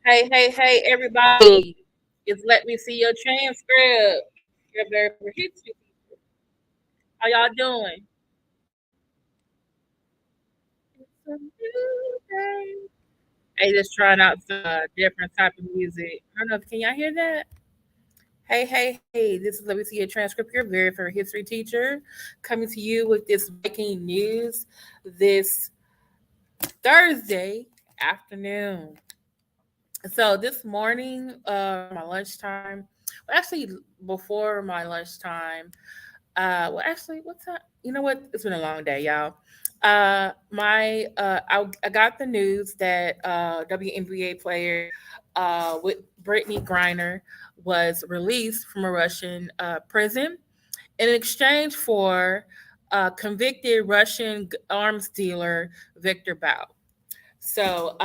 Hey, everybody. It's Let Me See Your Transcript. Your very first history teacher. How y'all doing? It's a new day. Hey, just trying out some different type of music. I don't know. Can y'all hear that? Hey. This is Let Me See Your Transcript. Your very first history teacher coming to you with this breaking news this Thursday afternoon. So this morning, my lunchtime, well, actually before my lunchtime, actually, what's that? You know what? It's been a long day, y'all. I got the news that WNBA player with Brittney Griner was released from a Russian prison in exchange for convicted Russian arms dealer Viktor Bout. So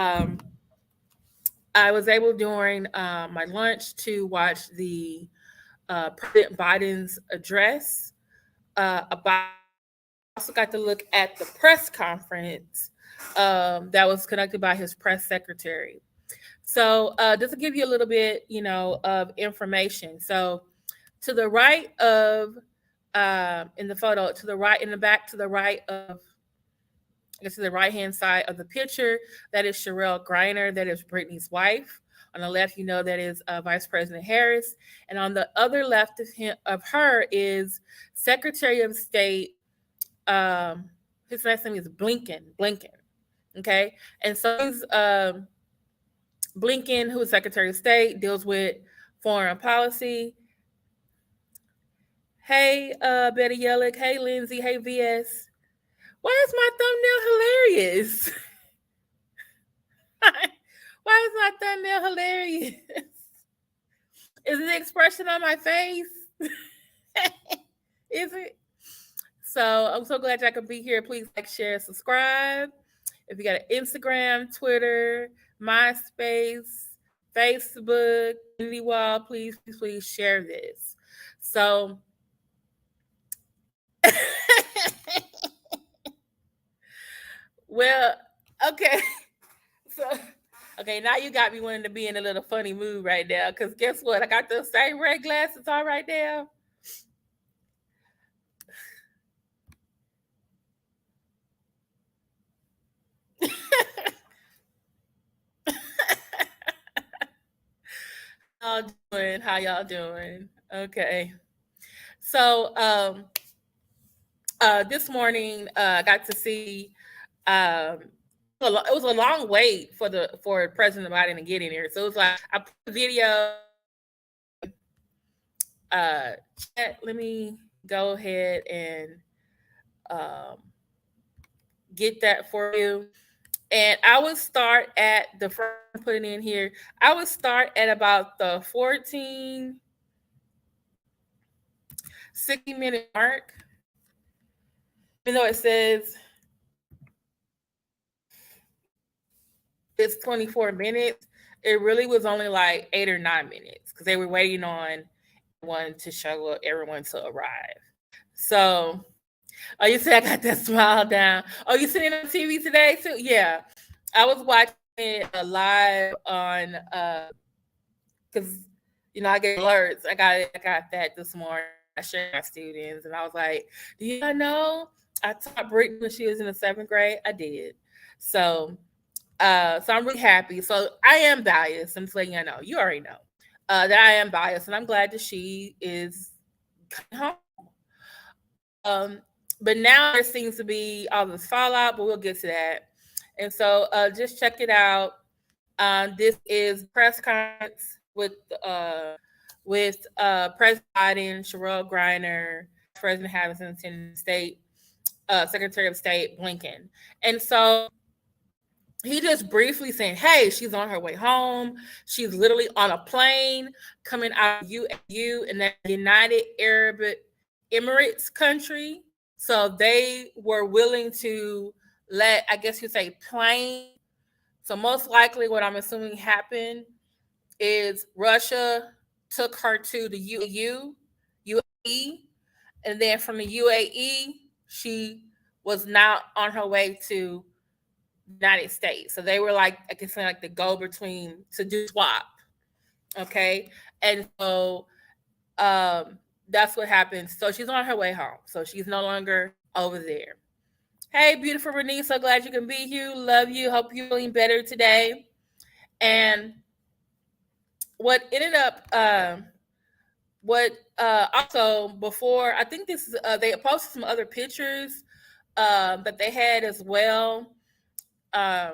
I was able during my lunch to watch the President Biden's address about. I also got to look at the press conference that was conducted by his press secretary. So just to give you a little bit, of information. So to the right of in the photo, to the right in the back, to the right of I guess to the right hand side of the picture, that is Cherelle Griner, that is Brittany's wife. On the left, that is Vice President Harris, and on the other left of her is Secretary of State. Um, his last name is Blinken. Okay, and so he's Blinken, who is Secretary of State, deals with foreign policy. Hey, Betty Yellick. Hey, Lindsay. Hey, VS. Why is my thumbnail hilarious? Why is my thumbnail hilarious? Is it the expression on my face? Is it? So I'm so glad y'all could be here. Please like, share, subscribe. If you got an Instagram, Twitter, MySpace, Facebook, community wall, please share this. So well, okay. So okay, now you got me wanting to be in a little funny mood right now. Cause guess what? I got those same red glasses on right now. How y'all doing? Okay. So this morning I got to see um it was a long wait for President Biden to get in here. So it was like I put a video chat. Let me go ahead and um get that for you. And I would start at the first putting in here. I would start at about the 14 60-minute mark. Even though it says it's 24 minutes, it really was only like 8 or 9 minutes because they were waiting on one to show up, everyone to arrive. So, oh, you see, I got that smile down. Oh, you sitting on TV today too? Yeah, I was watching it live on because I get alerts. I got that this morning. I shared my students, and I was like, "Do you know I taught Brittany when she was in the 7th grade? I did." So, so I'm really happy. So I am biased. I'm just letting you know. You already know that I am biased, and I'm glad that she is coming home. Um, but now there seems to be all this fallout, but we'll get to that. And so just check it out. This is press conference with President Biden, Cherelle Griner, President Harrison, State Secretary of State Blinken, and so he just briefly saying, "Hey, she's on her way home. She's literally on a plane coming out of UAU, and that United Arab Emirates country. So they were willing to let, I guess you say, plane. So most likely, what I'm assuming happened is Russia took her to the UAE, and then from the UAE, she was now on her way to United States. So they were like, I can say like the go between to do swap. Okay. And so that's what happened. So she's on her way home. So she's no longer over there. Hey, beautiful Renee, so glad you can be here. Love you. Hope you're feeling better today. And what ended up, what also before, I think this is, they posted some other pictures that they had as well. Uh,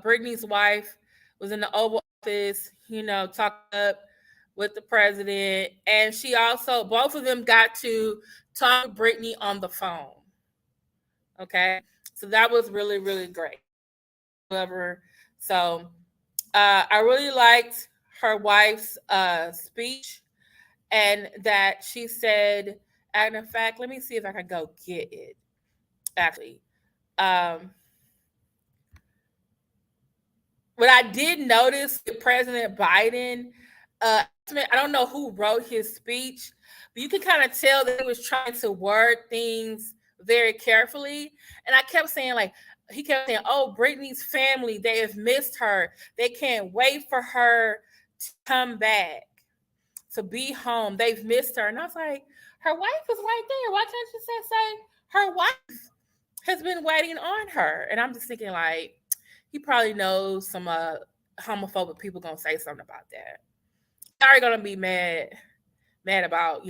Brittany's wife was in the Oval Office, talking up with the president. And she also, both of them got to talk to Brittany on the phone. Okay. So that was really, really great. However, so I really liked her wife's speech, and that she said, and in fact, let me see if I can go get it. Actually, what I did notice with President Biden, I don't know who wrote his speech, but you can kind of tell that he was trying to word things very carefully. And I kept saying, like, he kept saying, oh, Brittany's family, they have missed her. They can't wait for her to come back, to be home. They've missed her. And I was like, her wife is right there. Why can't you say her wife has been waiting on her? And I'm just thinking, like, he probably knows some homophobic people gonna say something about that. They're already gonna be mad about,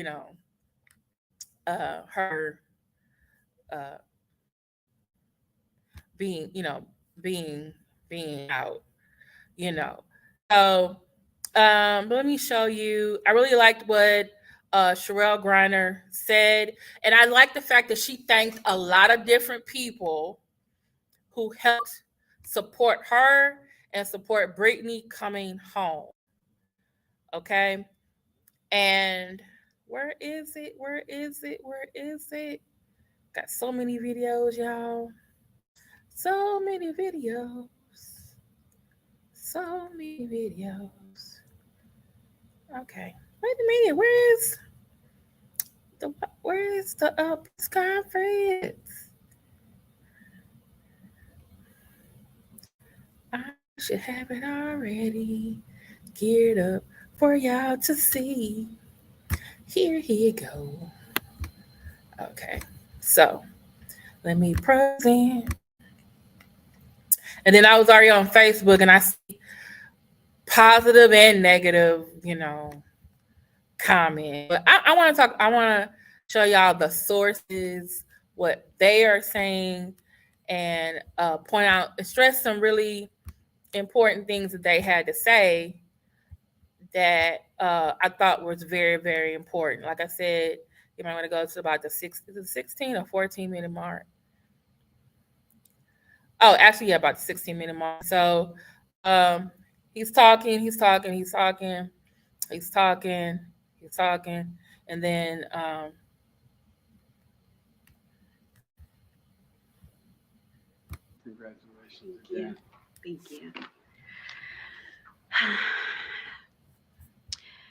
her being, being out, you know. So let me show you. I really liked what Cherelle Griner said, and I like the fact that she thanked a lot of different people who helped support her and support Brittany coming home. Okay. And where is it? Where is it? Where is it? Got so many videos, y'all. So many videos. So many videos. Okay. Wait a minute. Where's the press conference? I should have it already geared up for y'all to see. Here you go. Okay. So let me present. And then I was already on Facebook, and I see positive and negative, comment. But I want to show y'all the sources, what they are saying, and point out and stress some really important things that they had to say that I thought was very, very important. Like I said, you might want to go to about the 16 or 14-minute mark. Oh, actually, yeah, about the 16-minute mark. So he's talking, and then congratulations again. Thank you.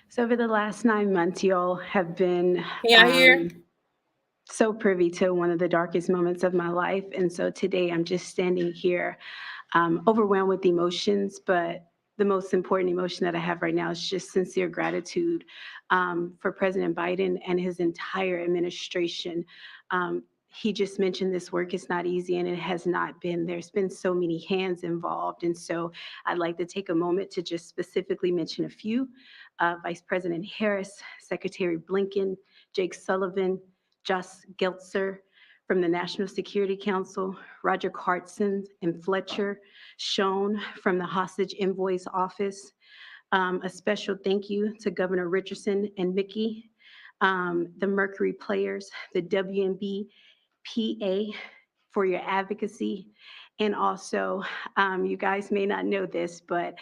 So over the last 9 months, y'all have been so privy to one of the darkest moments of my life. And so today I'm just standing here overwhelmed with emotions, but the most important emotion that I have right now is just sincere gratitude for President Biden and his entire administration. He just mentioned this work is not easy, and it has not been. There's been so many hands involved. And so I'd like to take a moment to just specifically mention a few. Vice President Harris, Secretary Blinken, Jake Sullivan, Josh Geltzer from the National Security Council, Roger Cartson and Fletcher Schoen from the Hostage Envoy's Office. A special thank you to Governor Richardson and Mickey, the Mercury Players, the WNB PA for your advocacy. And also, you guys may not know this, but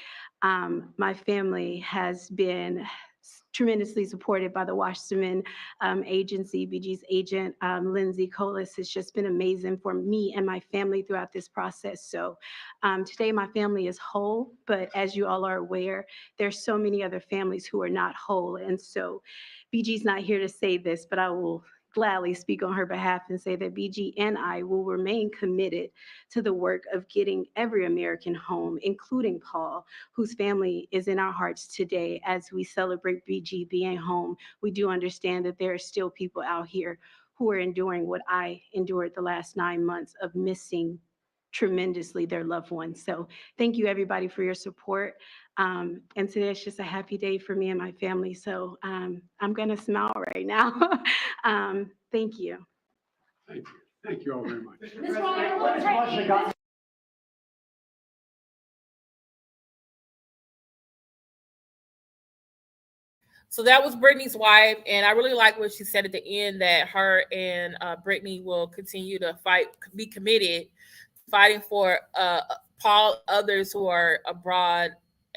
my family has been tremendously supported by the Wasserman agency. BG's agent, Lindsay Colas, has just been amazing for me and my family throughout this process. So today my family is whole, but as you all are aware, there's so many other families who are not whole. And so BG's not here to say this, but I will gladly speak on her behalf and say that BG and I will remain committed to the work of getting every American home, including Paul, whose family is in our hearts today. As we celebrate BG being home, we do understand that there are still people out here who are enduring what I endured the last 9 months of missing tremendously their loved ones. So thank you everybody for your support. And today it's just a happy day for me and my family. So I'm gonna smile right now. Thank you. Thank you. Thank you all very much. So that was Brittney's wife, and I really like what she said at the end, that her and Brittney will continue to fight, be committed, fighting for Paul, others who are abroad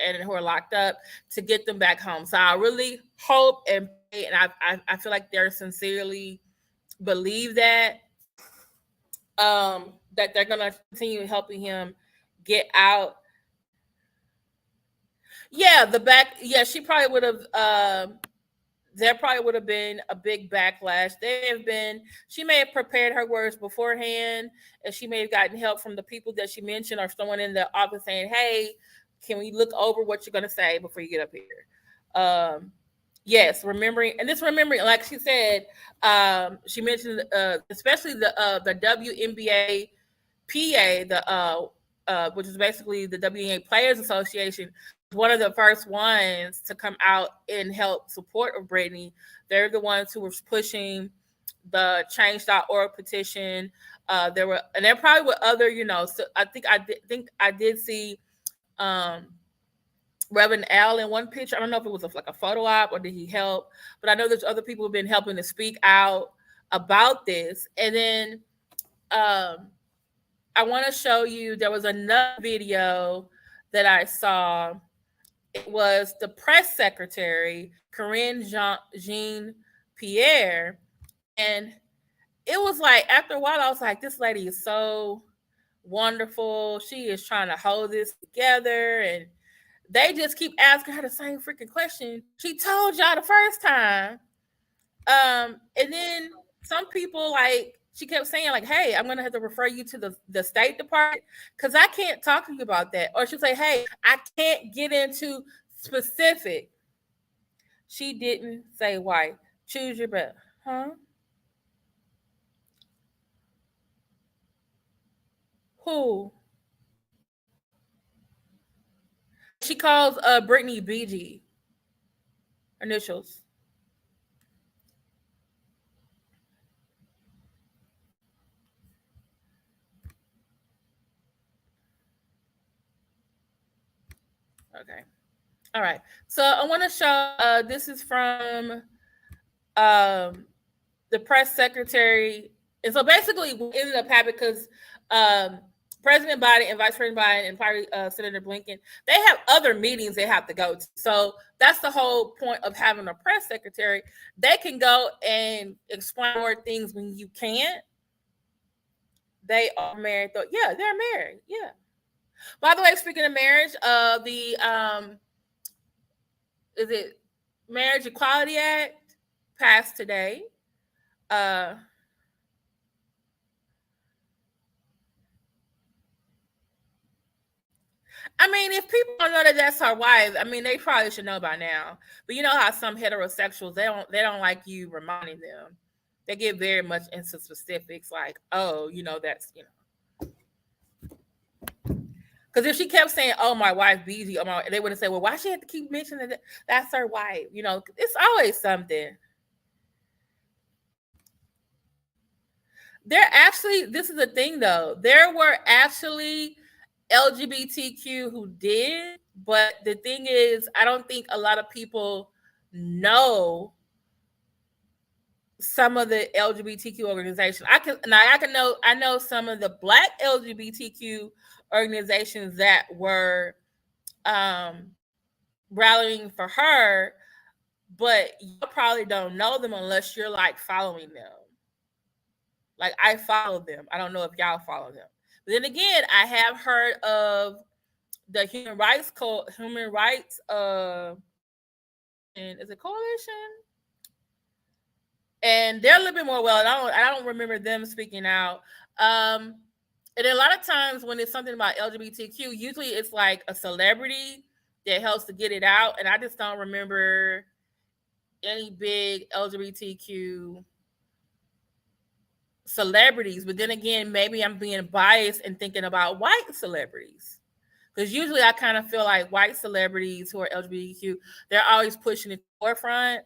and who are locked up, to get them back home. So I really hope and pray, and I feel like they're sincerely believe that that they're gonna continue helping him get out. Yeah, she probably would have. There probably would have been a big backlash. She may have prepared her words beforehand, and she may have gotten help from the people that she mentioned, or someone in the office saying, "Hey, can we look over what you're going to say before you get up here?" Yes, remembering, like she said, she mentioned especially the WNBA PA, which is basically the WNBA Players Association, one of the first ones to come out and help support of Brittney. They're the ones who were pushing the change.org petition. There probably were other, so I think I did see Reverend Al in one picture. I don't know if it was like a photo op or did he help, but I know there's other people who've been helping to speak out about this. And then I want to show you, there was another video that I saw. It was the press secretary, Karine Jean-Pierre. And it was like, after a while, I was like, this lady is so wonderful. She is trying to hold this together. And they just keep asking her the same freaking question. She told y'all the first time. And then some people, like, she kept saying, like, hey, I'm going to have to refer you to the State Department because I can't talk to you about that. Or she'll say, hey, I can't get into specific. She didn't say why. Choose your battle. Huh? Who? She calls Brittney BG. Initials. Okay. All right. So I want to show, this is from the press secretary. And so basically what ended up happening, because President Biden and Vice President Biden and probably Senator Blinken, they have other meetings they have to go to. So that's the whole point of having a press secretary. They can go and explain more things when you can't. They are married, though. Yeah, they're married. Yeah. By the way, speaking of marriage, is it Marriage Equality Act passed today. I mean, if people don't know that that's her wife, I mean, they probably should know by now. But you know how some heterosexuals, they don't like you reminding them. They get very much into specifics, like, oh, that's, because if she kept saying, oh, my wife BG, they would have said, well, why she have to keep mentioning that that's her wife? It's always something. This is the thing though, there were actually LGBTQ who did, but the thing is, I don't think a lot of people know some of the LGBTQ organizations. I know some of the Black LGBTQ organizations that were rallying for her, but you probably don't know them unless you're like following them. Like, I follow them. I don't know if y'all follow them. But then again, I have heard of the human rights and is it coalition? and they're a little bit more well. I don't remember them speaking out. And a lot of times when it's something about LGBTQ, usually it's like a celebrity that helps to get it out. And I just don't remember any big LGBTQ celebrities. But then again, maybe I'm being biased and thinking about white celebrities. Because usually I kind of feel like white celebrities who are LGBTQ, they're always pushing it forefront.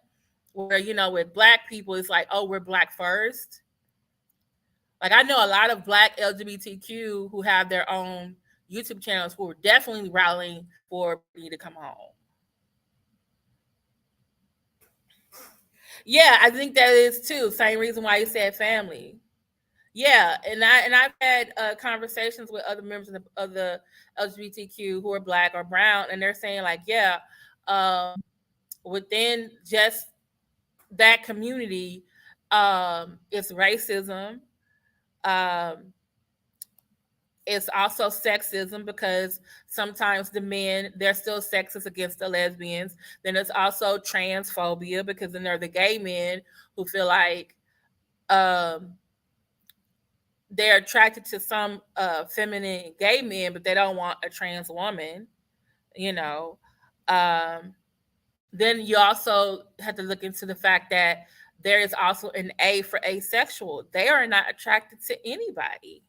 Where, with black people, it's like, oh, we're black first. Like, I know a lot of black LGBTQ who have their own YouTube channels who are definitely rallying for me to come home. Yeah, I think that is too. Same reason why you said family. Yeah, and I've had conversations with other members of the LGBTQ who are black or brown, and they're saying like, yeah, within just that community, it's racism. Um, it's also sexism because sometimes the men, they're still sexist against the lesbians. Then it's also transphobia because then there are the gay men who feel like um, they're attracted to some feminine gay men, but they don't want a trans woman, you know. Um, then you also have to look into the fact that there is also an A for asexual. They are not attracted to anybody.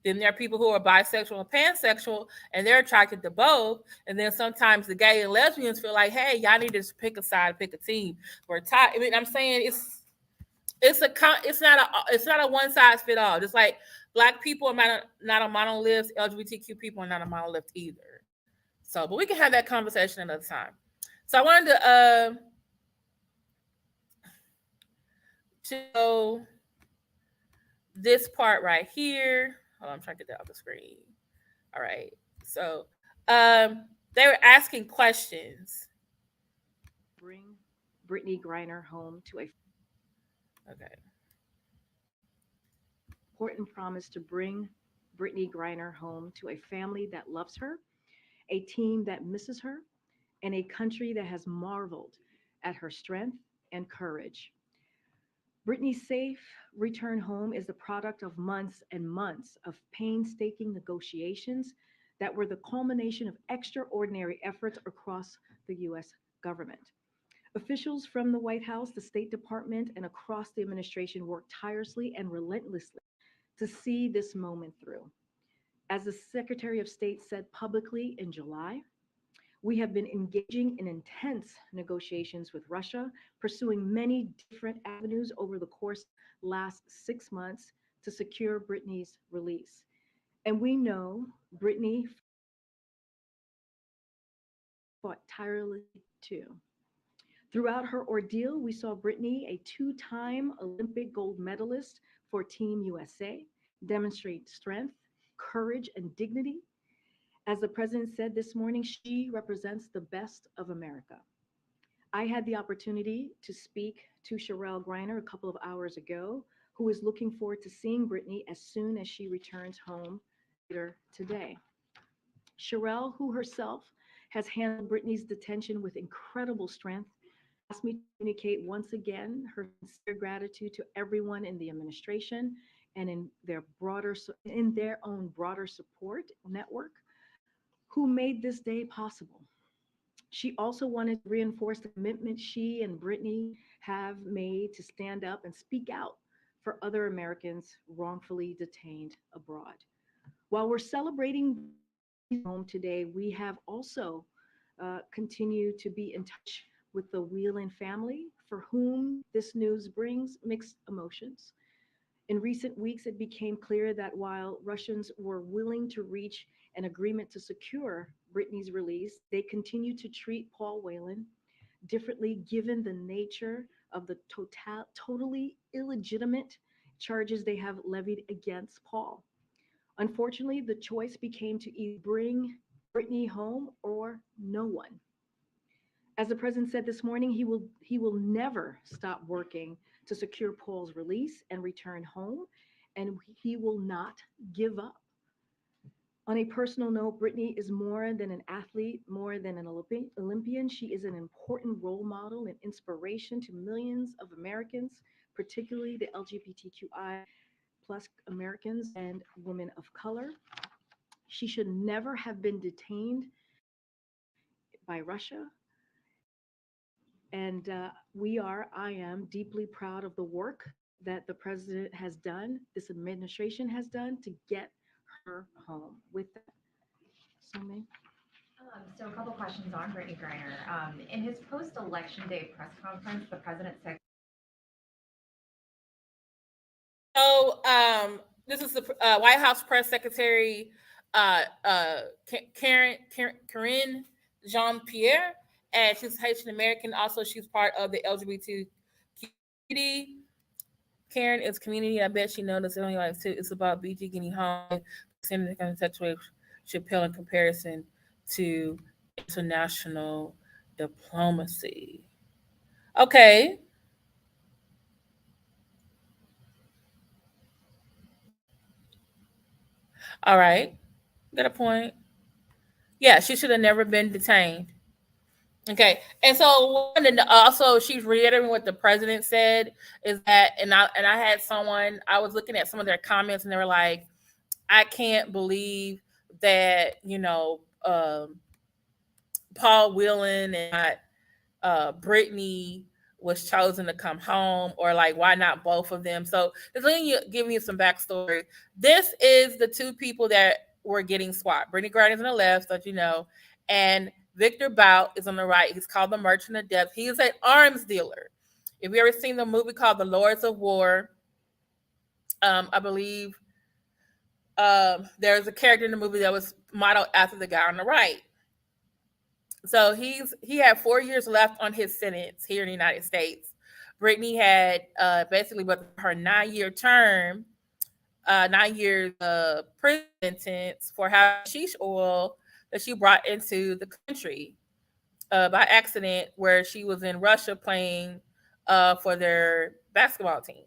Then there are people who are bisexual and pansexual, and they're attracted to both. And then sometimes the gay and lesbians feel like, hey, y'all need to pick a side, pick a team. We're tied. I mean, I'm saying it's not a one size fit all. Just like black people are not a monolith, LGBTQ people are not a monolith either. So, but we can have that conversation another time. So I wanted to show this part right here. Hold on, I'm trying to get that off the screen. All right. So they were asking questions. Bring Brittney Griner home to a Okay. important promise to bring Brittney Griner home to a family that loves her, a team that misses her, and a country that has marveled at her strength and courage. Brittany's safe return home is the product of months and months of painstaking negotiations that were the culmination of extraordinary efforts across the US government. Officials from the White House, the State Department, and across the administration worked tirelessly and relentlessly to see this moment through. As the Secretary of State said publicly in July, we have been engaging in intense negotiations with Russia, pursuing many different avenues over the course last 6 months to secure Brittany's release. And we know Brittany fought tirelessly too. Throughout her ordeal, we saw Brittany, a two-time Olympic gold medalist for Team USA, demonstrate strength, courage, and dignity. As the president said this morning, she represents the best of America. I had the opportunity to speak to Cherelle Griner a couple of hours ago, who is looking forward to seeing Brittany as soon as she returns home later today. Cherelle, who herself has handled Brittany's detention with incredible strength, asked me to communicate once again her sincere gratitude to everyone in the administration and in their own broader support network who made this day possible. She also wanted to reinforce the commitment she and Brittany have made to stand up and speak out for other Americans wrongfully detained abroad. While we're celebrating home today, we have also continued to be in touch with the Whelan family, for whom this news brings mixed emotions. In recent weeks, it became clear that while Russians were willing to reach an agreement to secure Brittany's release, they continue to treat Paul Whelan differently given the nature of the totally illegitimate charges they have levied against Paul. Unfortunately, the choice became to either bring Brittany home or no one. As the president said this morning, he will never stop working to secure Paul's release and return home, and he will not give up. On a personal note, Brittney is more than an athlete, more than an Olympian. She is an important role model and inspiration to millions of Americans, particularly the LGBTQI plus Americans and women of color. She should never have been detained by Russia. And I am deeply proud of the work that the president has done, this administration has done to get her home. With that, Somi. So a couple questions on Brittney Griner. In his post-election day press conference, the president said. So this is the Whitehouse press secretary, Karine Jean-Pierre, and she's Haitian American. Also, she's part of the LGBT community. Karen is community. I bet she knows only like too. It's about BG getting home, sending the kind of situation should pale in comparison to international diplomacy. Okay. All right. Got a point. Yeah, she should have never been detained. Okay, and so also she's reiterating what the president said is that, and I had someone, I was looking at some of their comments and they were like, I can't believe that Paul Whelan and Brittney was chosen to come home, or like why not both of them? So just giving you some backstory. This is the two people that were getting swapped. Brittney Griner's on the left, so you know, and Viktor Bout is on the right. He's called the Merchant of Death. He is an arms dealer. If you ever seen the movie called The Lords of War, I believe there's a character in the movie that was modeled after the guy on the right. So he had 4 years left on his sentence here in the United States. Brittney had basically but her 9-year term, 9 years prison sentence for hashish oil that she brought into the country by accident, where she was in Russia playing for their basketball team.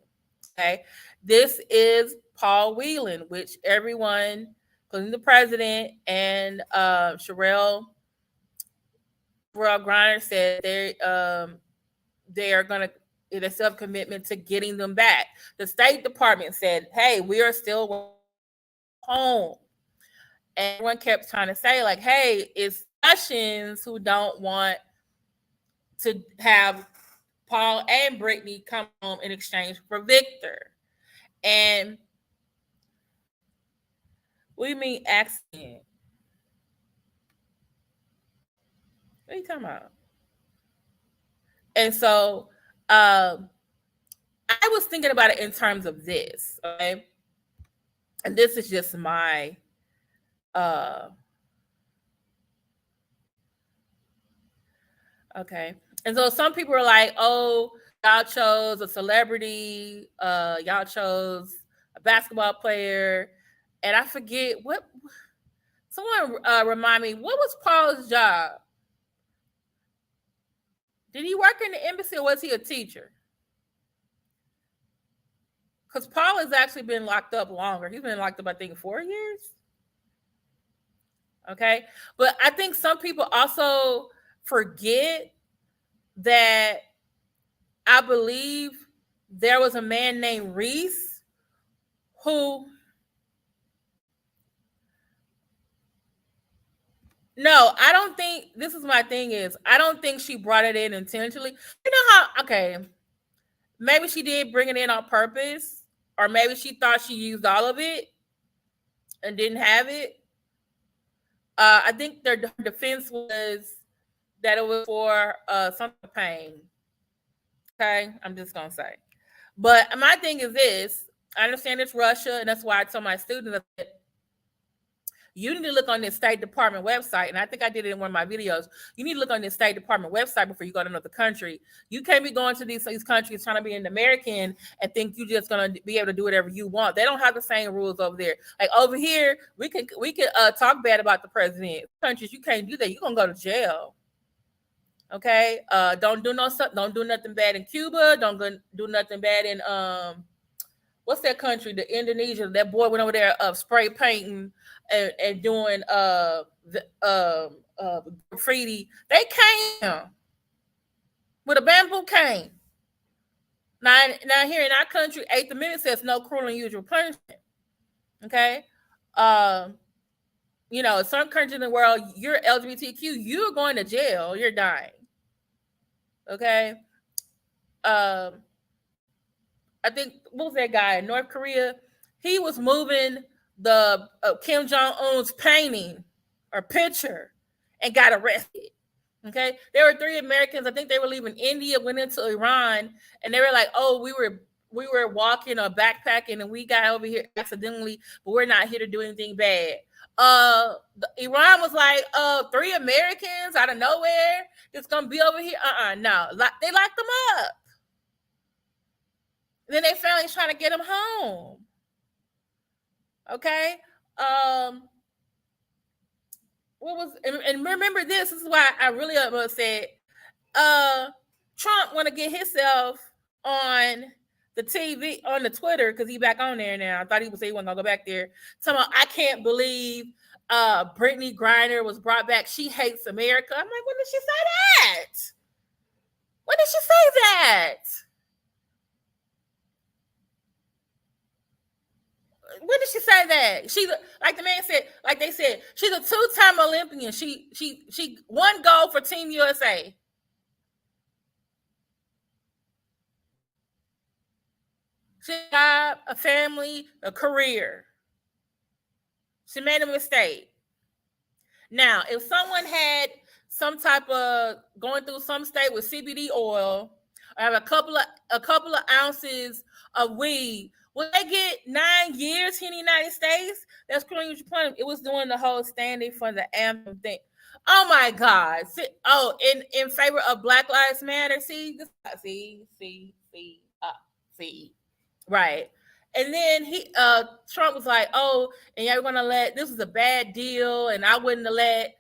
Okay, this is Paul Whelan, which everyone, including the president and Cherelle Griner, said they are going to in a self-commitment to getting them back. The State Department said, hey, we are still home. And everyone kept trying to say, like, hey, it's Russians who don't want to have Paul and Brittney come home in exchange for Viktor. And what do you mean accident? What are you talking about? And so I was thinking about it in terms of this, okay? And this is just my okay. And so some people are like, oh, y'all chose a celebrity, y'all chose a basketball player, and I forget what. Someone remind me, what was Paul's job? Did he work in the embassy or was he a teacher? Because Paul has actually been locked up longer. He's been locked up, I think, 4 years. Okay. But I think some people also forget that I believe there was a man named Reese who... No, I don't think, this is my thing is, I don't think she brought it in intentionally. You know how, okay, maybe she did bring it in on purpose, or maybe she thought she used all of it and didn't have it. I think their defense was that it was for some pain. Okay, I'm just going to say. But my thing is this, I understand it's Russia, and that's why I tell my students that you need to look on this State Department website, and I think I did it in one of my videos. You need to look on this State Department website before you go to another country. You can't be going to these countries trying to be an American and think you're just going to be able to do whatever you want. They don't have the same rules over there. Like over here, we can talk bad about the president. Countries, you can't do that. You're going to go to jail. Okay? Don't do nothing bad in Cuba. Don't do nothing bad in what's that country? The Indonesia. That boy went over there spray painting and doing graffiti, they came with a bamboo cane. Now here in our country, 8th Amendment says no cruel and unusual punishment. Okay, you know, some countries in the world, you're LGBTQ, you're going to jail, you're dying. Okay, I think what was that guy in North Korea? He was moving the Kim Jong-un's painting or picture and got arrested. Okay, there were 3 Americans. I think they were leaving India, went into Iran, and they were like, "Oh, we were walking or backpacking, and we got over here accidentally, but we're not here to do anything bad." Iran was like, 3 Americans out of nowhere that's gonna be over here. No, they locked them up. Then they finally trying to get them home. Okay. What was and remember this is why I really said Trump want to get himself on the TV, on the Twitter, because he back on there now. I thought he wasn't gonna go back there. Talking about, I can't believe Brittney Griner was brought back. She hates America. I'm like, when did she say that? When did she say that? When did she say that? She, like the man said, like they said, she's a 2-time Olympian. She won gold for Team USA. She got a family, a career. She made a mistake. Now, if someone had some type of going through some state with CBD oil, or have a couple of ounces of weed, will they get 9 years here in the United States? That's criminal. It was doing the whole standing for the anthem thing. Oh my God! Oh, in favor of Black Lives Matter. See, right. And then Trump was like, "Oh, and y'all gonna let this was a bad deal, and I wouldn't have let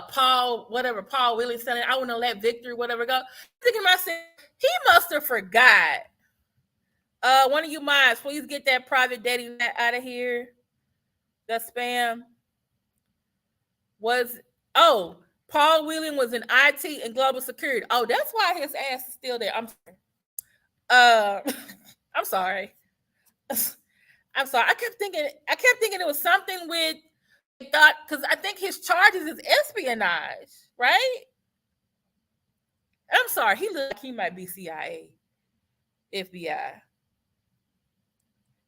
Paul Whelan said it. I wouldn't have let Victor whatever go." I'm thinking to myself, he must have forgot. One of you mods, please get that private dating out of here. The spam was Paul Whelan was in IT and global security. Oh, that's why his ass is still there. I'm sorry. I'm sorry. I'm sorry. I kept thinking it was something with thought, because I think his charges is espionage, right? I'm sorry. He looked like he might be CIA, FBI.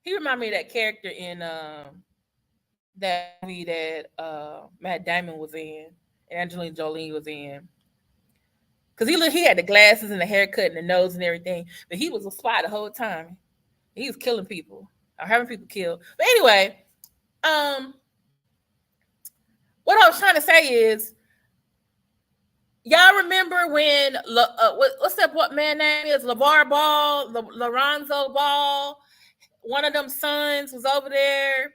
He reminded me of that character in that movie that Matt Damon was in and Angelina Jolie was in. Because he had the glasses and the haircut and the nose and everything, but he was a spy the whole time. He was killing people or having people killed. But anyway, what I was trying to say is, y'all remember when what's that? What man name is LeVar Ball, Lorenzo Ball? One of them sons was over there.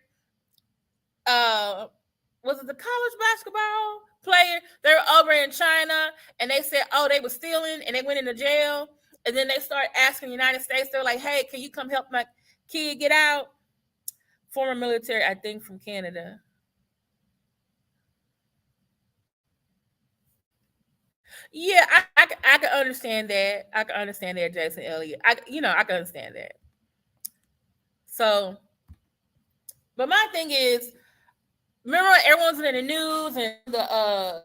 Was it the college basketball player? They were over in China, and they said, "Oh, they were stealing," and they went into jail. And then they started asking the United States. They're like, "Hey, can you come help my kid get out?" Former military, I think, from Canada. Yeah, I can understand that. I can understand that, Jason Elliott. I can understand that. So, but my thing is, remember when everyone's in the news and the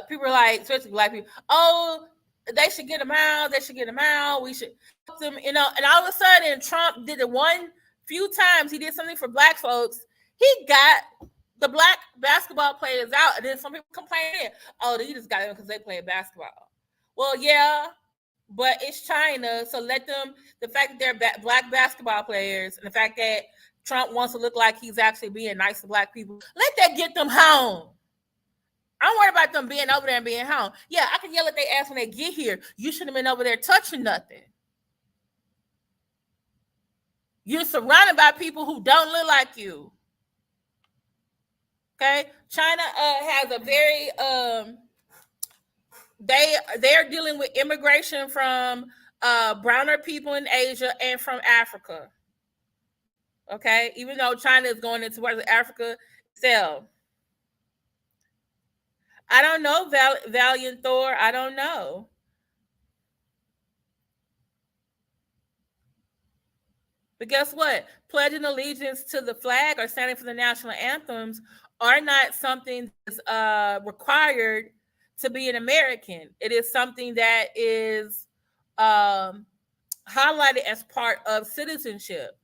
people are like, especially Black people, "Oh, they should get them out. They should get them out. We should help them," And all of a sudden, Trump did it few times. He did something for Black folks. He got the Black basketball players out, and then some people complain, "Oh, they just got them because they play basketball." Well, yeah, but it's China, so let them. The fact that they're Black basketball players, and the fact that Trump wants to look like he's actually being nice to Black people, let that get them home. I'm worried about them being over there and being home. Yeah, I can yell at their ass when they get here. You shouldn't have been over there touching nothing. You're surrounded by people who don't look like you. Okay, China has a very they're dealing with immigration from browner people in Asia and from Africa. Okay, even though China is going into parts of Africa, still. I don't know, Valiant Thor. I don't know. But guess what? Pledging allegiance to the flag or standing for the national anthems are not something that's required to be an American. It is something that is highlighted as part of citizenship.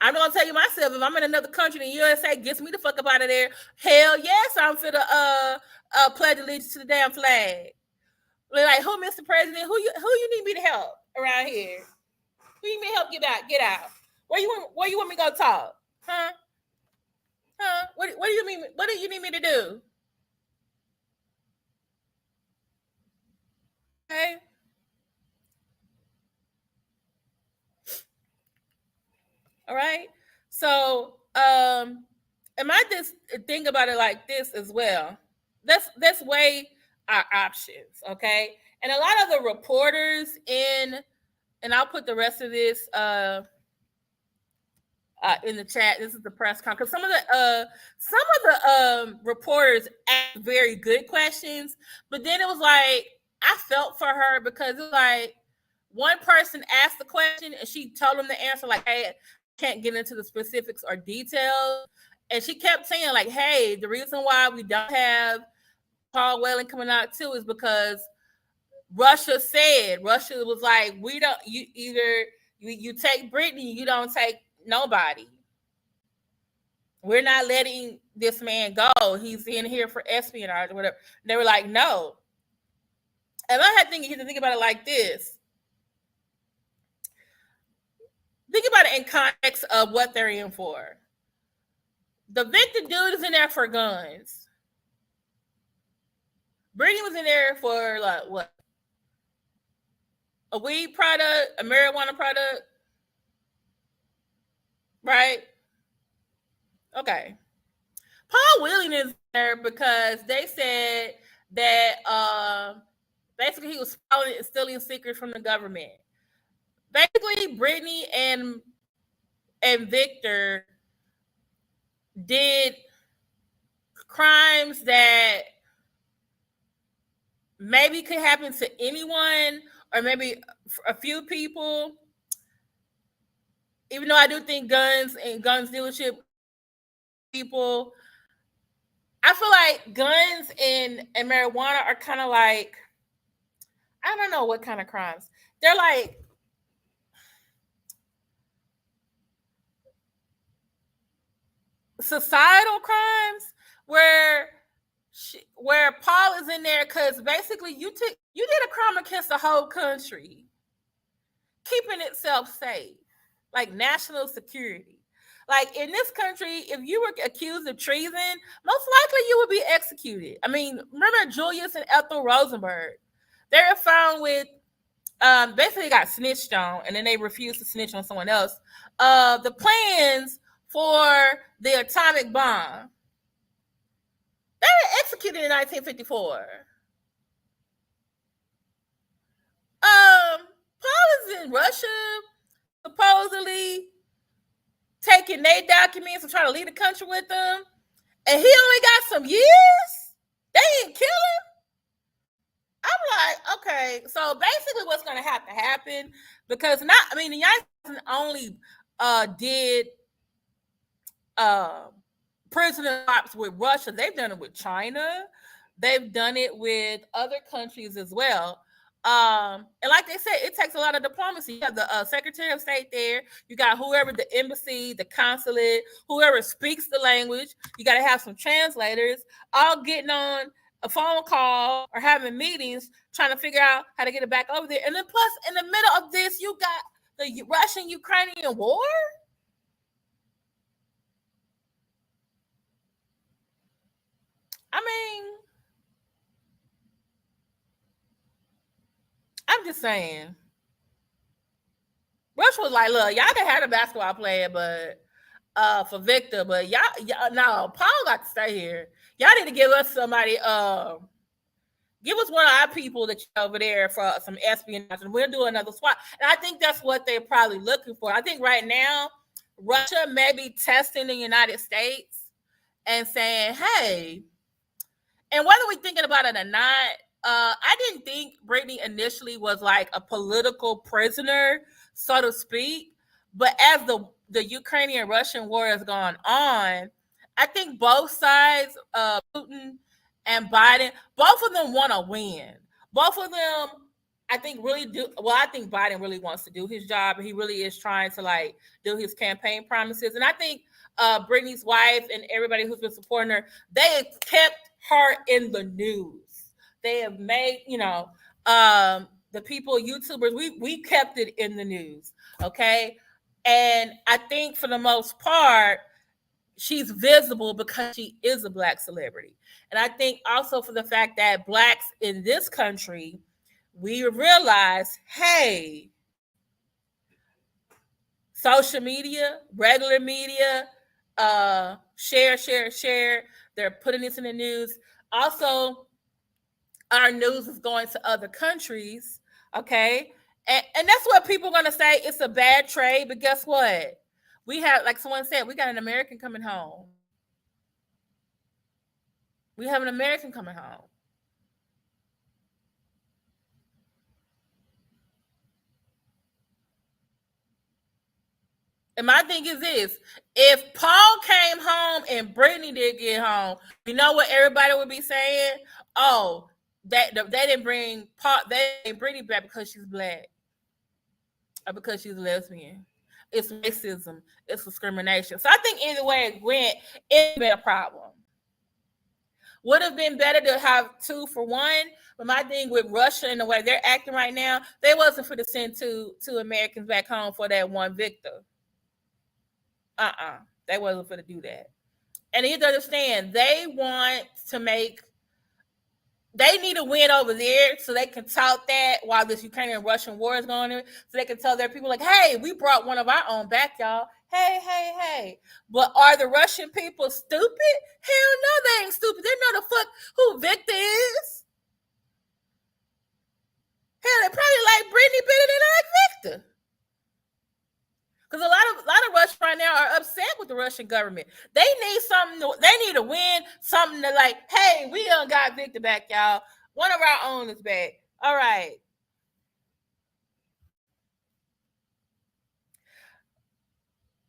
I'm gonna tell you myself, if I'm in another country, the USA gets me the fuck up out of there. Hell yes, I'm for the pledge allegiance to the damn flag. Like, who, Mr. President? Who you need me to help around here? Who you need me to help get out? Where you want me to go talk? Huh? What do you mean? What do you need me to do? Okay. All right. So, and I just think about it like this as well. Let's weigh our options, okay? And a lot of the reporters and I'll put the rest of this in the chat. This is the press conference. Some of the reporters asked very good questions, but then it was like I felt for her because it was like one person asked the question and she told them the answer like, "Hey, I can't get into the specifics or details," and she kept saying like, "Hey, the reason why we don't have Paul Whelan coming out too is because Russia was like, we don't. You either you take Brittney, you don't take nobody. We're not letting this man go. He's in here for espionage or whatever." They were like, no. And I had to think about it like this. Think about it in context of what they're in for. The Victor dude is in there for guns. Brittney was in there for like what? A weed product, a marijuana product, right? Okay. Paul Whelan is there because they said that basically he was stealing secrets from the government. Basically, Brittney and Victor did crimes that maybe could happen to anyone or maybe a few people. Even though I do think guns dealership people, I feel like guns and marijuana are kind of like, I don't know what kind of crimes. They're like societal crimes where Paul is in there because basically you did a crime against the whole country, keeping itself safe, like national security. Like in this country, if you were accused of treason, most likely you would be executed. I mean, remember Julius and Ethel Rosenberg? They were found with basically got snitched on, and then they refused to snitch on someone else. The plans for the atomic bomb. They were executed in 1954. Paul is in Russia, supposedly taking their documents and trying to leave the country with them, and he only got some years. They didn't kill him. I'm like, okay, so basically what's going to have to happen, because the United States only did prisoner swaps with Russia. They've done it with China. They've done it with other countries as well. And like they said, it takes a lot of diplomacy. You have the Secretary of State there. You got whoever, the embassy, the consulate, whoever speaks the language. You got to have some translators all getting on a phone call or having meetings trying to figure out how to get it back over there. And then plus, in the middle of this, you got the Russian-Ukrainian war. I mean, I'm just saying. Rush was like, look, y'all can have a basketball player, but for Victor, but y'all no, Paul got to stay here. Y'all need to give us somebody, give us one of our people that's over there for some espionage, and we'll do another swap. And I think that's what they're probably looking for. I think right now Russia may be testing the United States and saying, hey, and whether we're thinking about it or not, I didn't think Brittney initially was like a political prisoner, so to speak. But as the Ukrainian-Russian war has gone on, I think both sides, Putin and Biden, both of them want to win. Both of them, I think, really do. Well, I think Biden really wants to do his job. He really is trying to like do his campaign promises. And I think Brittney's wife and everybody who's been supporting her, they have kept her in the news. They have made, the people, YouTubers, we kept it in the news. Okay. And I think for the most part, she's visible because she is a Black celebrity. And I think also for the fact that Blacks in this country, we realize, hey, social media, regular media, share. They're putting this in the news. Also, our news is going to other countries, okay? And that's what people are going to say. It's a bad trade, but guess what? We have, like someone said, we got an American coming home. We have an American coming home. And my thing is this: if Paul came home and Brittney did get home, you know what everybody would be saying? Oh, they didn't bring Paul, they didn't Brittney back because she's Black or because she's lesbian. It's racism. It's discrimination. So I think either way it went, it'd been a problem. Would have been better to have 2 for 1. But my thing with Russia and the way they're acting right now, they wasn't for to send two Americans back home for that one Viktor. They wasn't for to do that. And you have to understand, they need a win over there so they can tout that while this Ukrainian-Russian war is going on, so they can tell their people like, hey, we brought one of our own back, y'all. Hey. But are the Russian people stupid? Hell no, they ain't stupid. They know the fuck who Viktor is. Hell, they probably like Brittney better than I like Viktor. Because a lot of Russians right now are upset with the Russian government. They need something. They need a win. Something to like, hey, we done got Viktor back, y'all. One of our own is back. All right.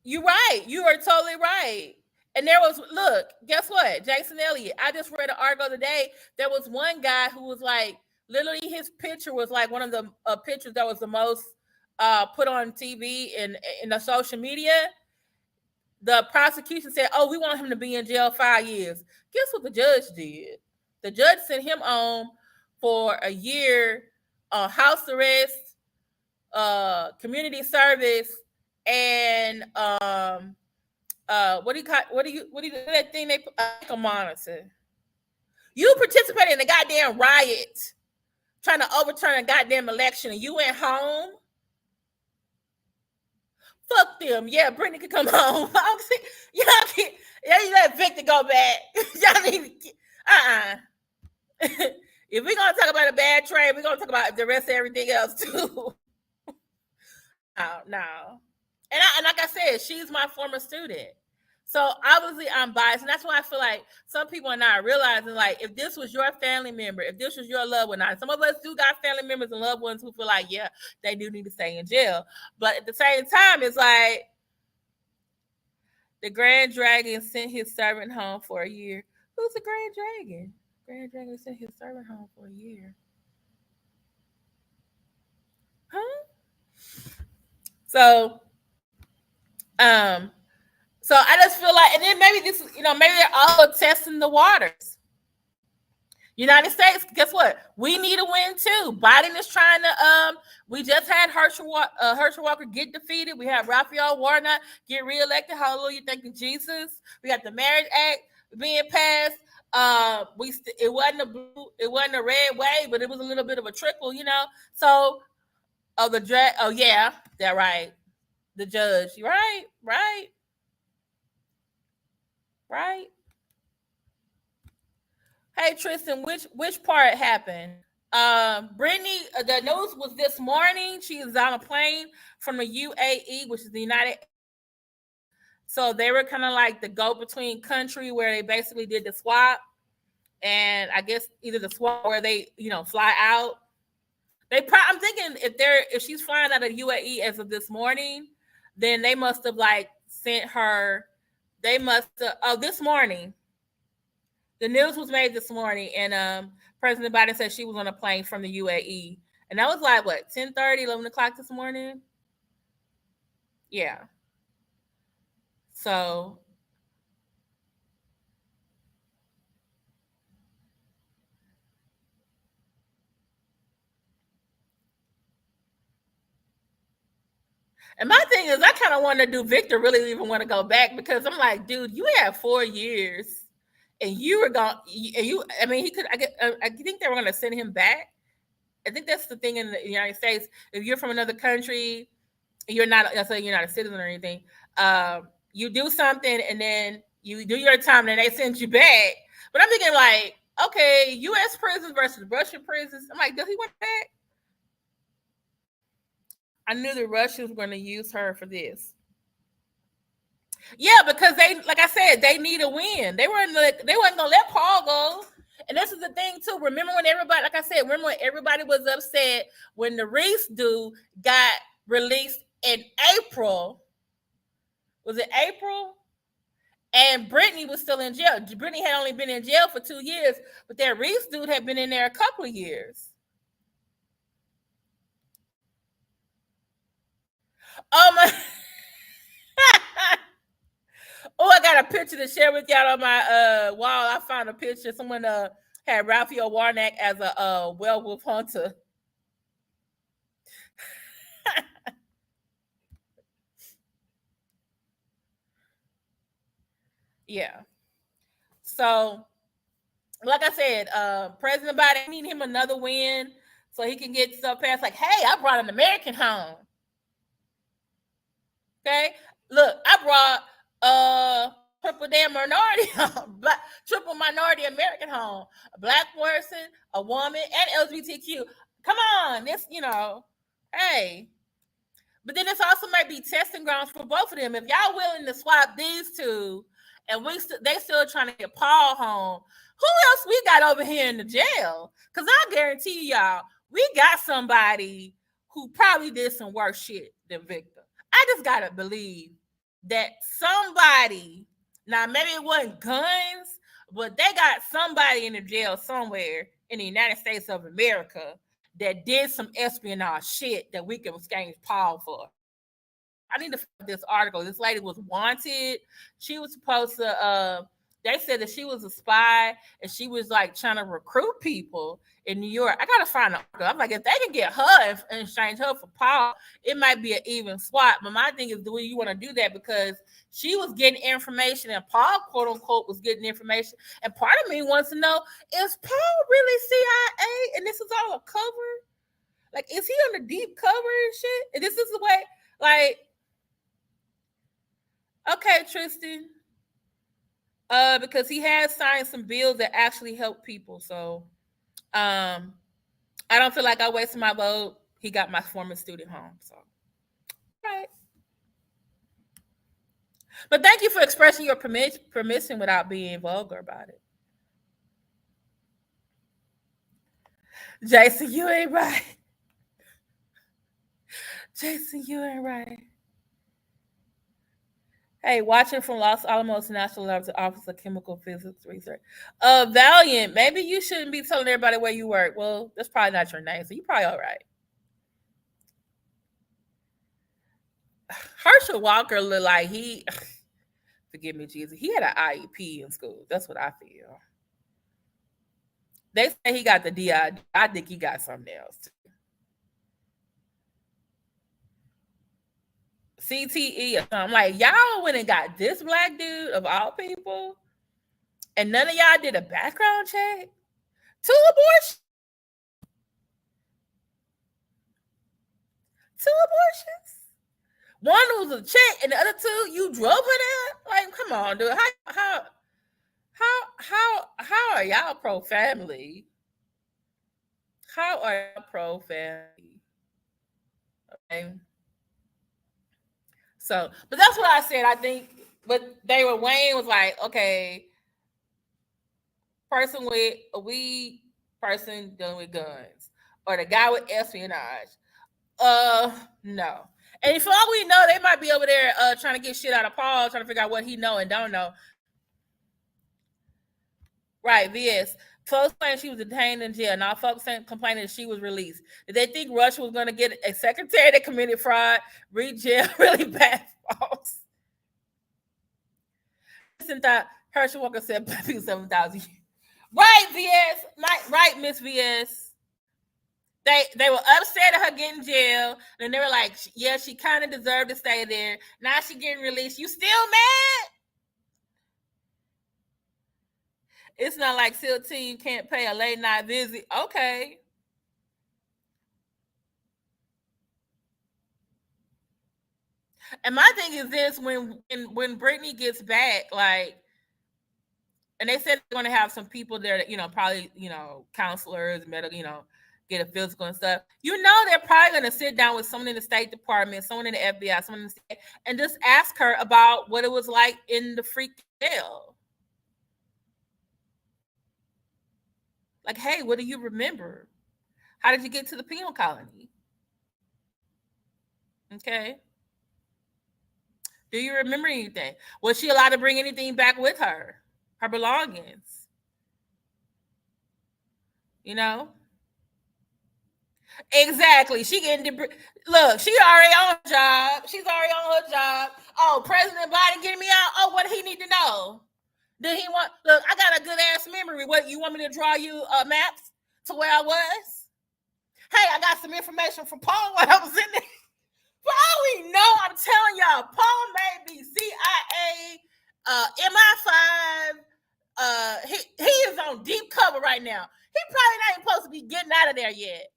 You're right. You are totally right. And look, guess what? Jason Elliott. I just read an article today. There was one guy who was like, literally his picture was like one of the pictures that was the most put on TV and in the social media. The prosecution said, oh, we want him to be in jail 5 years. Guess what the judge did? The judge sent him home for a year, house arrest, community service, and what do you that thing they put a monitor? You participated in a goddamn riot trying to overturn a goddamn election and you went home? Fuck them. Yeah, Brittney can come home. You let Viktor go back. Y'all need if we're gonna talk about a bad trade, we're gonna talk about the rest of everything else too. No. And like I said, she's my former student. So obviously I'm biased. And that's why I feel like some people are not realizing, like, if this was your family member, if this was your loved one, now some of us do got family members and loved ones who feel like, yeah, they do need to stay in jail. But at the same time, it's like the Grand Dragon sent his servant home for a year. Who's the Grand Dragon? Grand Dragon sent his servant home for a year. Huh? So I just feel like, and then maybe this, maybe they're all testing the waters. United States, guess what? We need a win too. Biden is trying to. We just had Herschel Walker get defeated. We have Raphael Warnock get reelected. Hallelujah, thank you, Jesus. We got the Marriage Act being passed. It wasn't a red wave, but it was a little bit of a trickle, So, yeah, that right. The judge, right. Hey Tristan, which part happened? Brittney, the news was this morning. She is on a plane from the UAE, which is the United So they were kind of like the go-between country where they basically did the swap. And I guess either the swap where they, fly out. I'm thinking if she's flying out of UAE as of this morning, then they must have like sent her. They must have. This morning. The news was made this morning, and President Biden said she was on a plane from the UAE, and that was like what 10:30, 11 o'clock this morning. Yeah. So. And my thing is, I kind of wonder, do Viktor really even want to go back? Because I'm like, dude, you had 4 years, and you were going. I mean, he could. I think they were going to send him back. I think that's the thing in the United States. If you're from another country, you're not. Let's say you're not a citizen or anything. You do something, and then you do your time, and then they send you back. But I'm thinking, like, okay, U.S. prisons versus Russian prisons. I'm like, does he want back? I knew the Russians were going to use her for this. Yeah, because they, like I said, they need a win. They wasn't going to let Paul go. And this is the thing too. Remember when everybody, like I said, everybody was upset when the Reese dude got released in April? Was it April? And Brittney was still in jail. Brittney had only been in jail for 2 years, but that Reese dude had been in there a couple of years. Oh, I got a picture to share with y'all on my wall. I found a picture. Someone had Raphael Warnock as a werewolf hunter. Yeah. So, like I said, President Biden need him another win so he can get stuff passed. Like, hey, I brought an American home. Okay, look, I brought triple damn minority home, triple minority American home, a black person, a woman, and LGBTQ. Come on, this, hey. But then this also might be testing grounds for both of them. If y'all willing to swap these two, and they still trying to get Paul home, who else we got over here in the jail? Because I guarantee y'all, we got somebody who probably did some worse shit than Viktor. I just gotta believe that somebody, now maybe it wasn't guns, but they got somebody in the jail somewhere in the United States of America that did some espionage shit that we can exchange Paul for. I need to find this article. This lady was wanted. She was supposed to, they said that she was a spy and she was like trying to recruit people in New York. I gotta find an article. I'm like, if they can get her and exchange her for Paul, it might be an even swap. But my thing is, do you want to do that? Because she was getting information and Paul, quote unquote, was getting information. And part of me wants to know, is Paul really CIA? And this is all a cover? Like, is he on the deep cover and shit? And this is the way, like, okay, Tristan. Because he has signed some bills that actually help people. So I don't feel like I wasted my vote. He got my former student home. So right. But thank you for expressing your permission without being vulgar about it. Jason, you ain't right. Jason, you ain't right. Hey, watching from Los Alamos National Labs Office of Chemical Physics Research. Valiant, maybe you shouldn't be telling everybody where you work. Well, that's probably not your name, so you're probably all right. Herschel Walker looked like forgive me, Jesus, he had an IEP in school. That's what I feel. They say he got the DI. I think he got something else too. CTE. I'm like, y'all went and got this black dude of all people, and none of y'all did a background check. 2 abortions. 2 abortions. One was a check, and the other 2 you drove her there. Like, come on, dude. How are y'all pro family? How are y'all pro family? Okay. So, but that's what I said. I think but Wayne was like, okay, person with a weed, person dealing with guns, or the guy with espionage. No. And for all we know, they might be over there trying to get shit out of Paul, trying to figure out what he know and don't know. Right, VS. Folks saying she was detained in jail. Now folks complaining that she was released. Did they think Russia was going to get a secretary that committed fraud, read jail? Really bad, folks. Listen, Herschel Walker said 7,000. Right, VS. Right, Miss VS. They were upset at her getting jail, and they were like, yeah, she kind of deserved to stay there. Now she getting released. You still mad? It's not like SEAL team can't pay a late night visit. Okay. And my thing is this: when Brittney gets back, like, and they said they're going to have some people there, that, probably, counselors, medical, get a physical and stuff. They're probably going to sit down with someone in the State Department, someone in the FBI, someone in the state, and just ask her about what it was like in the freak jail. Like, hey, what do you remember? How did you get to the penal colony? Okay. Do you remember anything? Was she allowed to bring anything back with her? Her belongings? Exactly. She getting look. She already on her job. She's already on her job. Oh, President Biden getting me out. Oh, what did he need to know? Did he want? Look, I got a good ass memory. What, you want me to draw you maps to where I was? Hey, I got some information from Paul while I was in there. For all we know, I'm telling y'all, Paul may be CIA, MI5. He is on deep cover right now. He probably not even supposed to be getting out of there yet.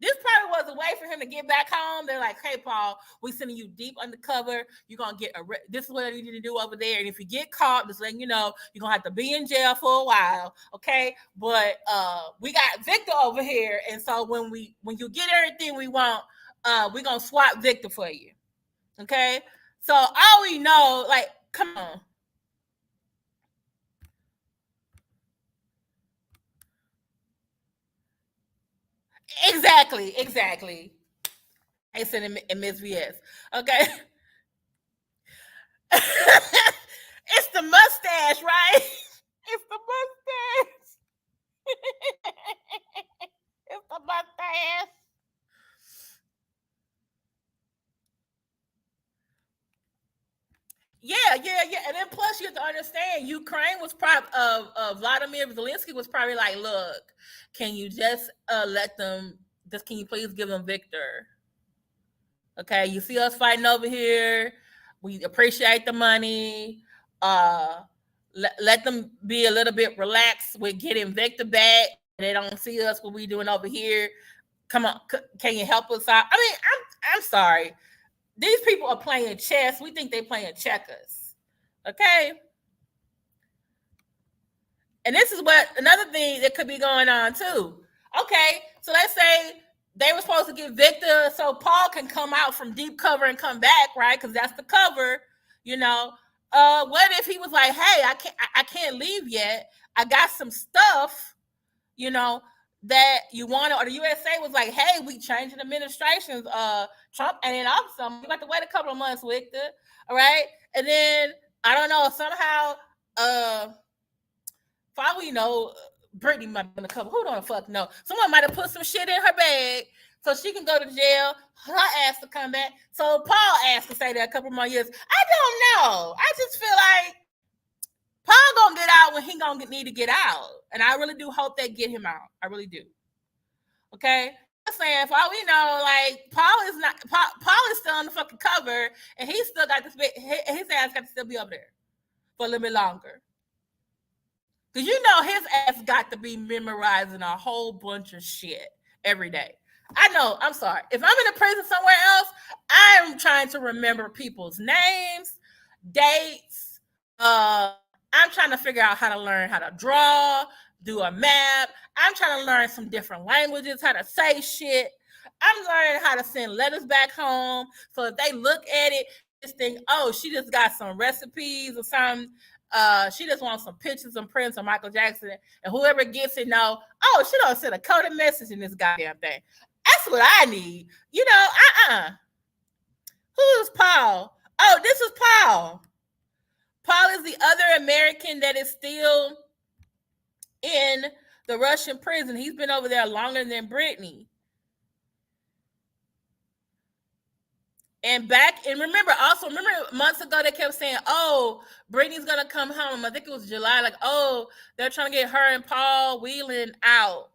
This probably was a way for him to get back home. They're like, hey, Paul, we're sending you deep undercover. You're going to get this is what you need to do over there. And if you get caught, just letting you know, you're going to have to be in jail for a while. Okay. But we got Viktor over here. And so when you get everything we want, we're going to swap Viktor for you. Okay. So all we know, like, come on. Exactly. Jason and Ms. VS. Okay. It's the mustache, right? It's the mustache. It's the mustache. Yeah. And then plus you have to understand, Ukraine was probably Vladimir Zelensky was probably like, look, can you just can you please give them Viktor? Okay, you see us fighting over here. We appreciate the money. Let them be a little bit relaxed with getting Viktor back. They don't see us what we doing over here. Come on, can you help us out? I mean, I'm sorry. These people are playing chess. We think they're playing checkers. Okay. And this is another thing that could be going on too. Okay, so let's say they were supposed to get Viktor so Paul can come out from deep cover and come back, right? Because that's the cover, What if he was like, hey, I can't leave yet. I got some stuff, that you want, or the USA was like, hey, we changing administrations. Trump and then also you got to wait a couple of months, Viktor. All right. And then I don't know, somehow for all we know, Brittney might have been a couple. Who don't fuck know? Someone might have put some shit in her bag so she can go to jail. Her ass to come back. So Paul asked to stay there a couple more years. I don't know. I just feel like Paul gonna get out when he gonna need to get out, and I really do hope they get him out. I really do. Okay, I'm saying for all we know, like Paul is still on the fucking cover, and he still got this. His ass got to still be over there for a little bit longer. Because his ass got to be memorizing a whole bunch of shit every day. I know, I'm sorry. If I'm in a prison somewhere else, I'm trying to remember people's names, dates. I'm trying to figure out how to learn how to draw, do a map. I'm trying to learn some different languages, how to say shit. I'm learning how to send letters back home. So if they look at it, this thing. Oh, she just got some recipes or something. She just wants some pictures and prints of Michael Jackson, and whoever gets it know. Oh, she don't send a coded message in this goddamn thing. That's what I need. You know, Who is Paul? Oh, this is Paul. Paul is the other American that is still in the Russian prison. He's been over there longer than Brittney. And remember months ago they kept saying, oh, Brittney's gonna come home. I think it was July, like, oh, they're trying to get her and Paul Whelan out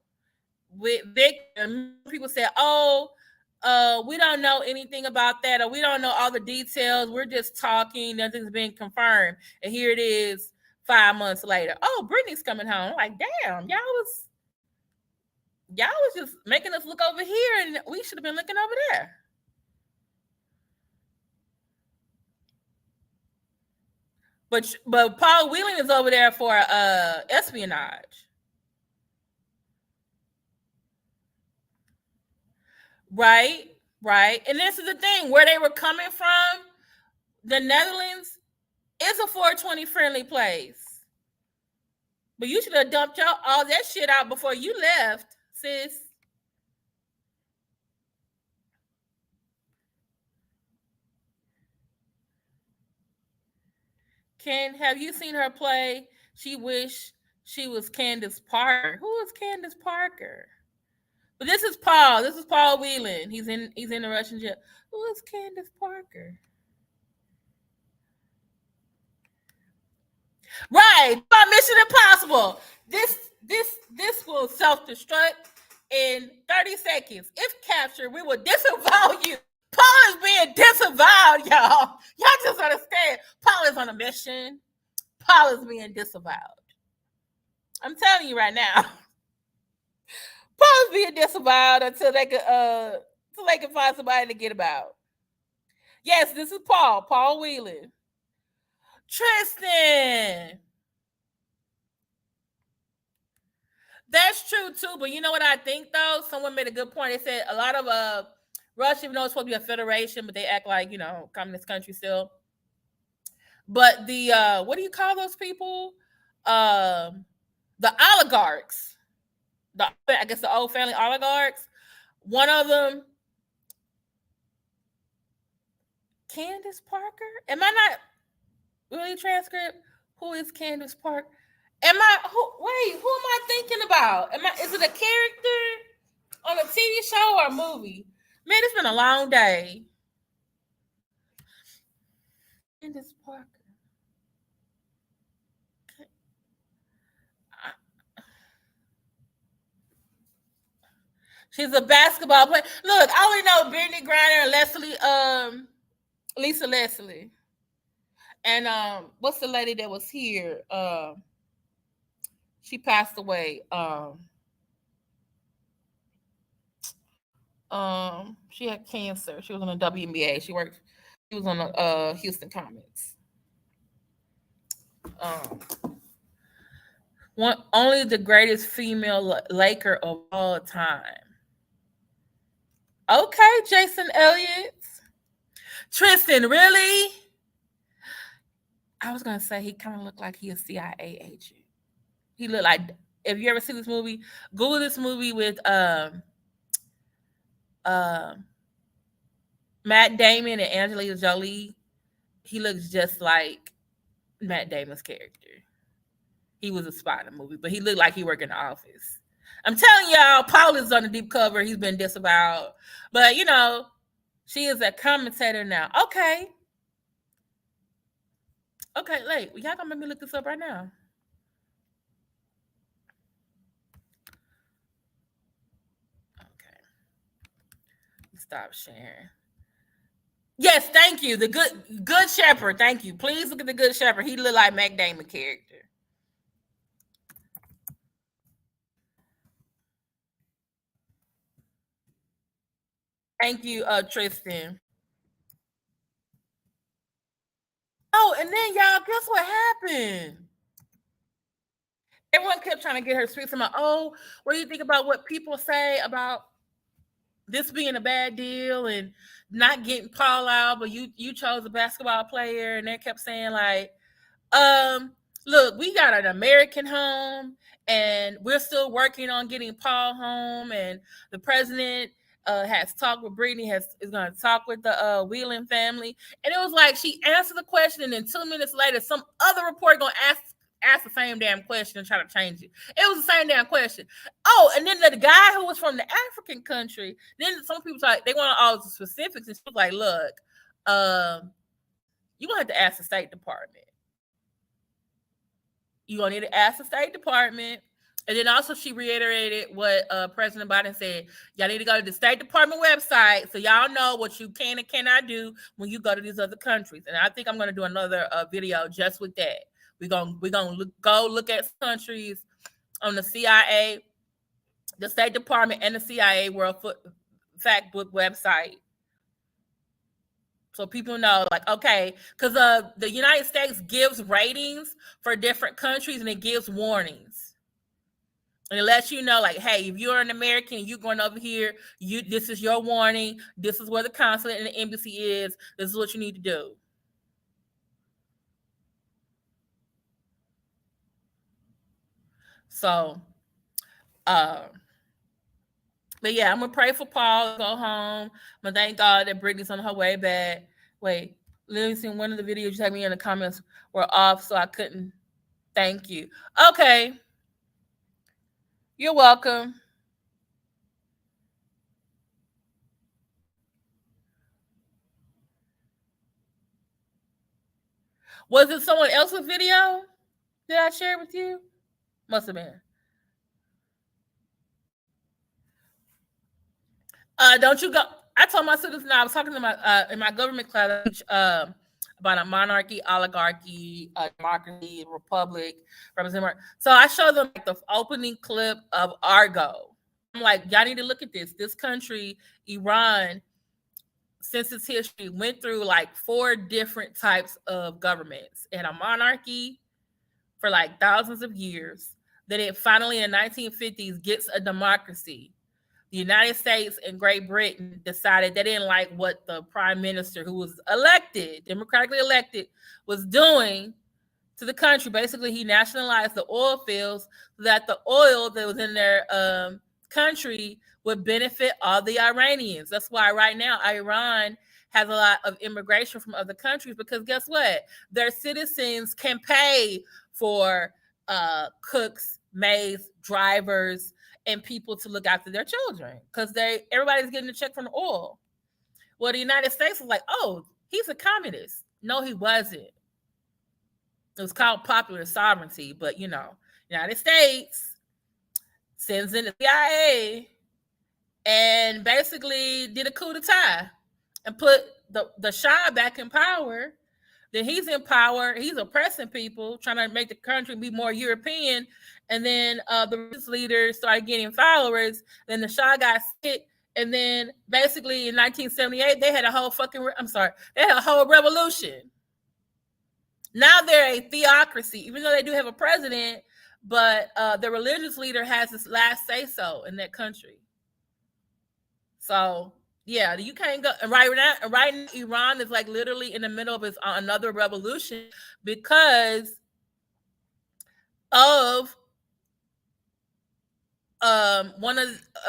with Victor. People said, oh, we don't know anything about that, or we don't know all the details. We're just talking, nothing's been confirmed. And here it is 5 months later. Oh, Brittney's coming home. I'm like, damn, y'all was just making us look over here, and we should have been looking over there. But Paul Whelan is over there for espionage. Right. And this is the thing, where they were coming from, the Netherlands is a 420 friendly place. But you should have dumped all that shit out before you left, sis. Ken, have you seen her play? She wished she was Candace Parker. Who is Candace Parker? But this is Paul. This is Paul Whelan. He's in the Russian jail. Who is Candace Parker? Right. About Mission Impossible. This will self-destruct in 30 seconds. If captured, we will disavow you. Paul is being disavowed, y'all. Y'all just understand. Paul is on a mission. Paul is being disavowed. I'm telling you right now. Paul is being disavowed until they can find somebody to get about. Yes, this is Paul Whelan. Tristan. That's true too, but you know what I think though? Someone made a good point. They said a lot of Russia, even though it's supposed to be a federation, but they act like, communist country still. But the what do you call those people? The oligarchs. I guess the old family oligarchs. One of them, Candace Parker. Am I not really transcript? Who is Candace Parker? Who am I thinking about? Is it a character on a TV show or a movie? Man, it's been a long day. Candace Parker. She's a basketball player. Look, I only know Brittney Griner and Lisa Leslie. And what's the lady that was here? She passed away. She had cancer. She was on the WBNA. She was on the Houston Comets. Only the greatest female Laker of all time. Okay, Jason Elliott. Tristan, really? I was gonna say he kind of looked like he a CIA agent. He looked like. If you ever see this movie, Google this movie with Matt Damon and Angelina Jolie. He looks just like Matt Damon's character. He was a spy in the movie, but he looked like he worked in the office. I'm telling y'all, Paul is on the deep cover. He's been disavowed. But, she is a commentator now. Okay, y'all gonna make me look this up right now. Okay. Stop sharing. Yes, thank you. The Good Shepherd. Thank you. Please look at the Good Shepherd. He looked like Matt Damon character. Thank you, Tristan. Oh, and then y'all, guess what happened? Everyone kept trying to get her sweet. I'm like, oh, what do you think about what people say about this being a bad deal and not getting Paul out, but you chose a basketball player, and they kept saying like, look, we got an American home, and we're still working on getting Paul home, and the president has talked with Brittney, is going to talk with the Whelan family, and it was like she answered the question, and then 2 minutes later, some other reporter going to ask the same damn question and try to change it. It was the same damn question. Oh, and then the guy who was from the African country, then some people like they want all the specifics, and she was like, look, you're going to have to ask the State Department. You're going to need to ask the State Department. And then also she reiterated what President Biden said. Y'all need to go to the State Department website so y'all know what you can and cannot do when you go to these other countries. And I think I'm going to do another video just with that. We're gonna go look at countries on the CIA, the State Department, and the CIA World Fact Book website, so people know, like, okay, because the United States gives ratings for different countries and it gives warnings, and it lets you know, like, hey, if you're an American, you're going over here, this is your warning. This is where the consulate and the embassy is. This is what you need to do. So, but yeah, I'm gonna pray for Paul to go home. I'm gonna thank God that Brittney's on her way back. Wait, let me see. One of the videos you had me in the comments were off, so I couldn't. Thank you. Okay, you're welcome. Was it someone else's video that I shared with you? Must have been. Don't you go? I told my students now. I was talking to my in my government class about a monarchy, oligarchy, democracy, republic, representative. So I showed them like the opening clip of Argo. I'm like, y'all need to look at this. This country, Iran, since its history, went through like 4 different types of governments. It had a monarchy for like thousands of years. Then it finally in the 1950s gets a democracy. The United States and Great Britain decided they didn't like what the prime minister, who was elected, democratically elected, was doing to the country. Basically, he nationalized the oil fields so that the oil that was in their country would benefit all the Iranians. That's why right now Iran has a lot of immigration from other countries, because guess what? Their citizens can pay for cooks, maids, drivers, and people to look after their children, because everybody's getting a check from the oil. Well, the United States was like, oh, he's a communist. No, he wasn't. It was called popular sovereignty, but United States sends in the CIA and basically did a coup d'etat and put the Shah back in power. Then he's in power. He's oppressing people, trying to make the country be more European. And then the religious leaders started getting followers. Then the Shah got sick. And then basically in 1978, they had a whole they had a whole revolution. Now they're a theocracy, even though they do have a president, but the religious leader has his last say-so in that country. So yeah, you can't go right now. Iran is like literally in the middle of another revolution because of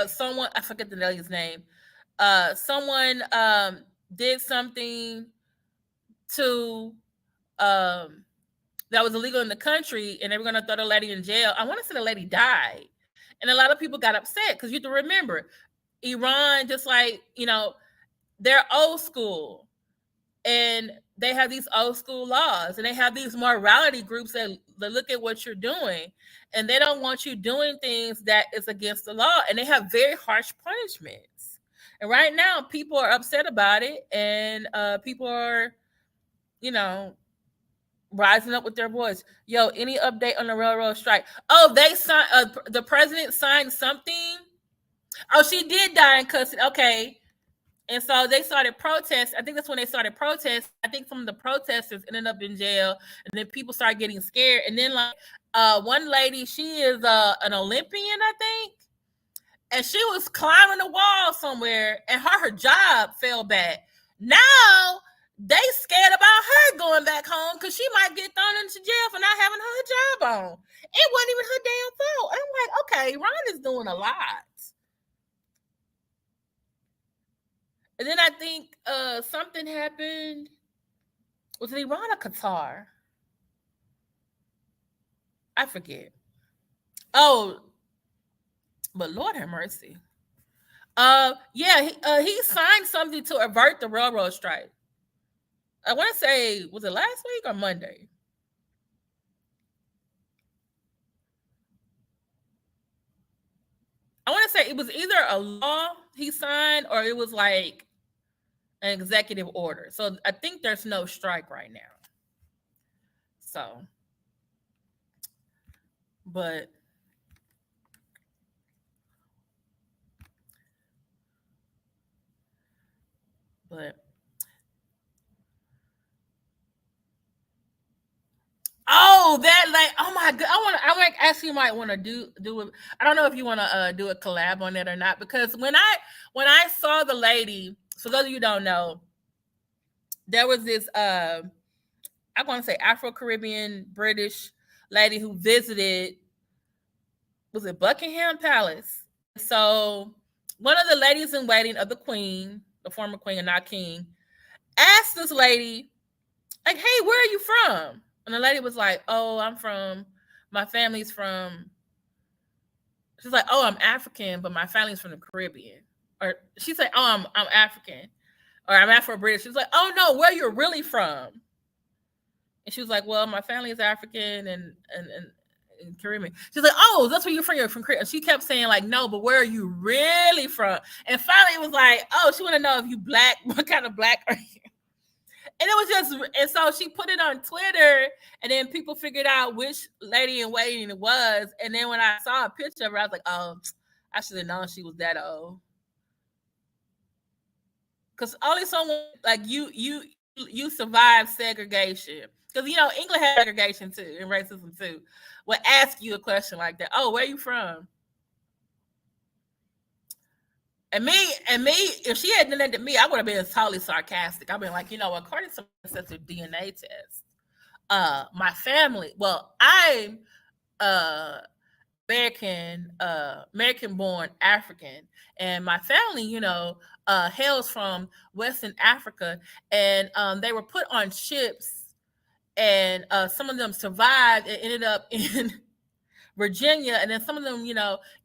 someone, I forget the lady's name. Someone did something to that was illegal in the country, and they were gonna throw the lady in jail. I want to say the lady died, and a lot of people got upset because you have to remember, Iran, just like, they're old school, and they have these old school laws, and they have these morality groups that look at what you're doing, and they don't want you doing things that is against the law, and they have very harsh punishments. And right now, people are upset about it, and people are, rising up with their voice. Yo, any update on the railroad strike? Oh, they signed. The president signed something. Oh, she did die in custody. Okay. And so they started protests. I think that's when they started protests. I think some of the protesters ended up in jail, and then people started getting scared. And then one lady, she is an Olympian, I think. and she was climbing the wall somewhere, and her job fell back. Now they scared about her going back home because she might get thrown into jail for not having her job on. It wasn't even her damn fault. I'm like, okay, Ron is doing a lot. And then I think something happened. Was it Iran or Qatar? I forget. Oh, but Lord have mercy. He signed something to avert the railroad strike. I want to say, was it last week or Monday? I want to say it was either a law he signed or it was like an executive order. So I think there's no strike right now. So, but oh, that like, oh my god, I actually might want to do it. I don't know if you want to do a collab on it or not, because when I saw the lady, for those of you who don't know, there was this I want to say Afro-Caribbean British lady who visited, was it Buckingham Palace? So one of the ladies in waiting of the queen, the former queen and not king, asked this lady, like, hey, where are you from? And the lady was like, oh, my family's from, she's like, oh, I'm African, but my family's from the Caribbean. Or she said, oh, I'm African, or I'm Afro-British. She was like, oh no, where you're really from? And she was like, well, my family is African and Caribbean. She's like, oh, that's where you're from. You're from Caribbean. She kept saying like, no, but where are you really from? And finally it was like, oh, she want to know if you black, what kind of black are you? And it was just, and so she put it on Twitter, and then people figured out which lady in waiting it was. And then when I saw a picture of her, I was like, oh, I should have known she was that old. Because only someone like you survived segregation. Because, England had segregation too, and racism too. Would ask you a question like that. Oh, where are you from? And me, if she had done that to me, I would have been totally sarcastic. I've been like, according to my DNA test, my family, well, I'm American born African, and my family, hails from Western Africa, and they were put on ships, and some of them survived and ended up in Virginia, and then some of them,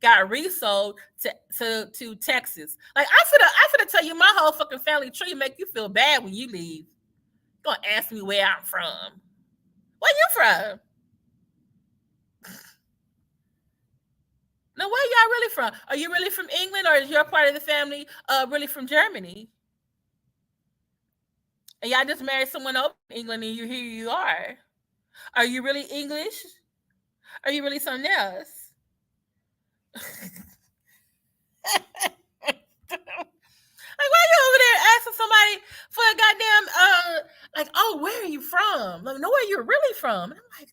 got resold to Texas. Like, I finna tell you my whole fucking family tree, make you feel bad when you leave. You're gonna ask me where I'm from. Where you from? Now, where y'all really from? Are you really from England, or is your part of the family really from Germany? And y'all just married someone over in England, and here you are. Are you really English? Are you really something else? Like, why are you over there asking somebody for a goddamn like, oh, where are you from? Like, know where you're really from. And I'm like,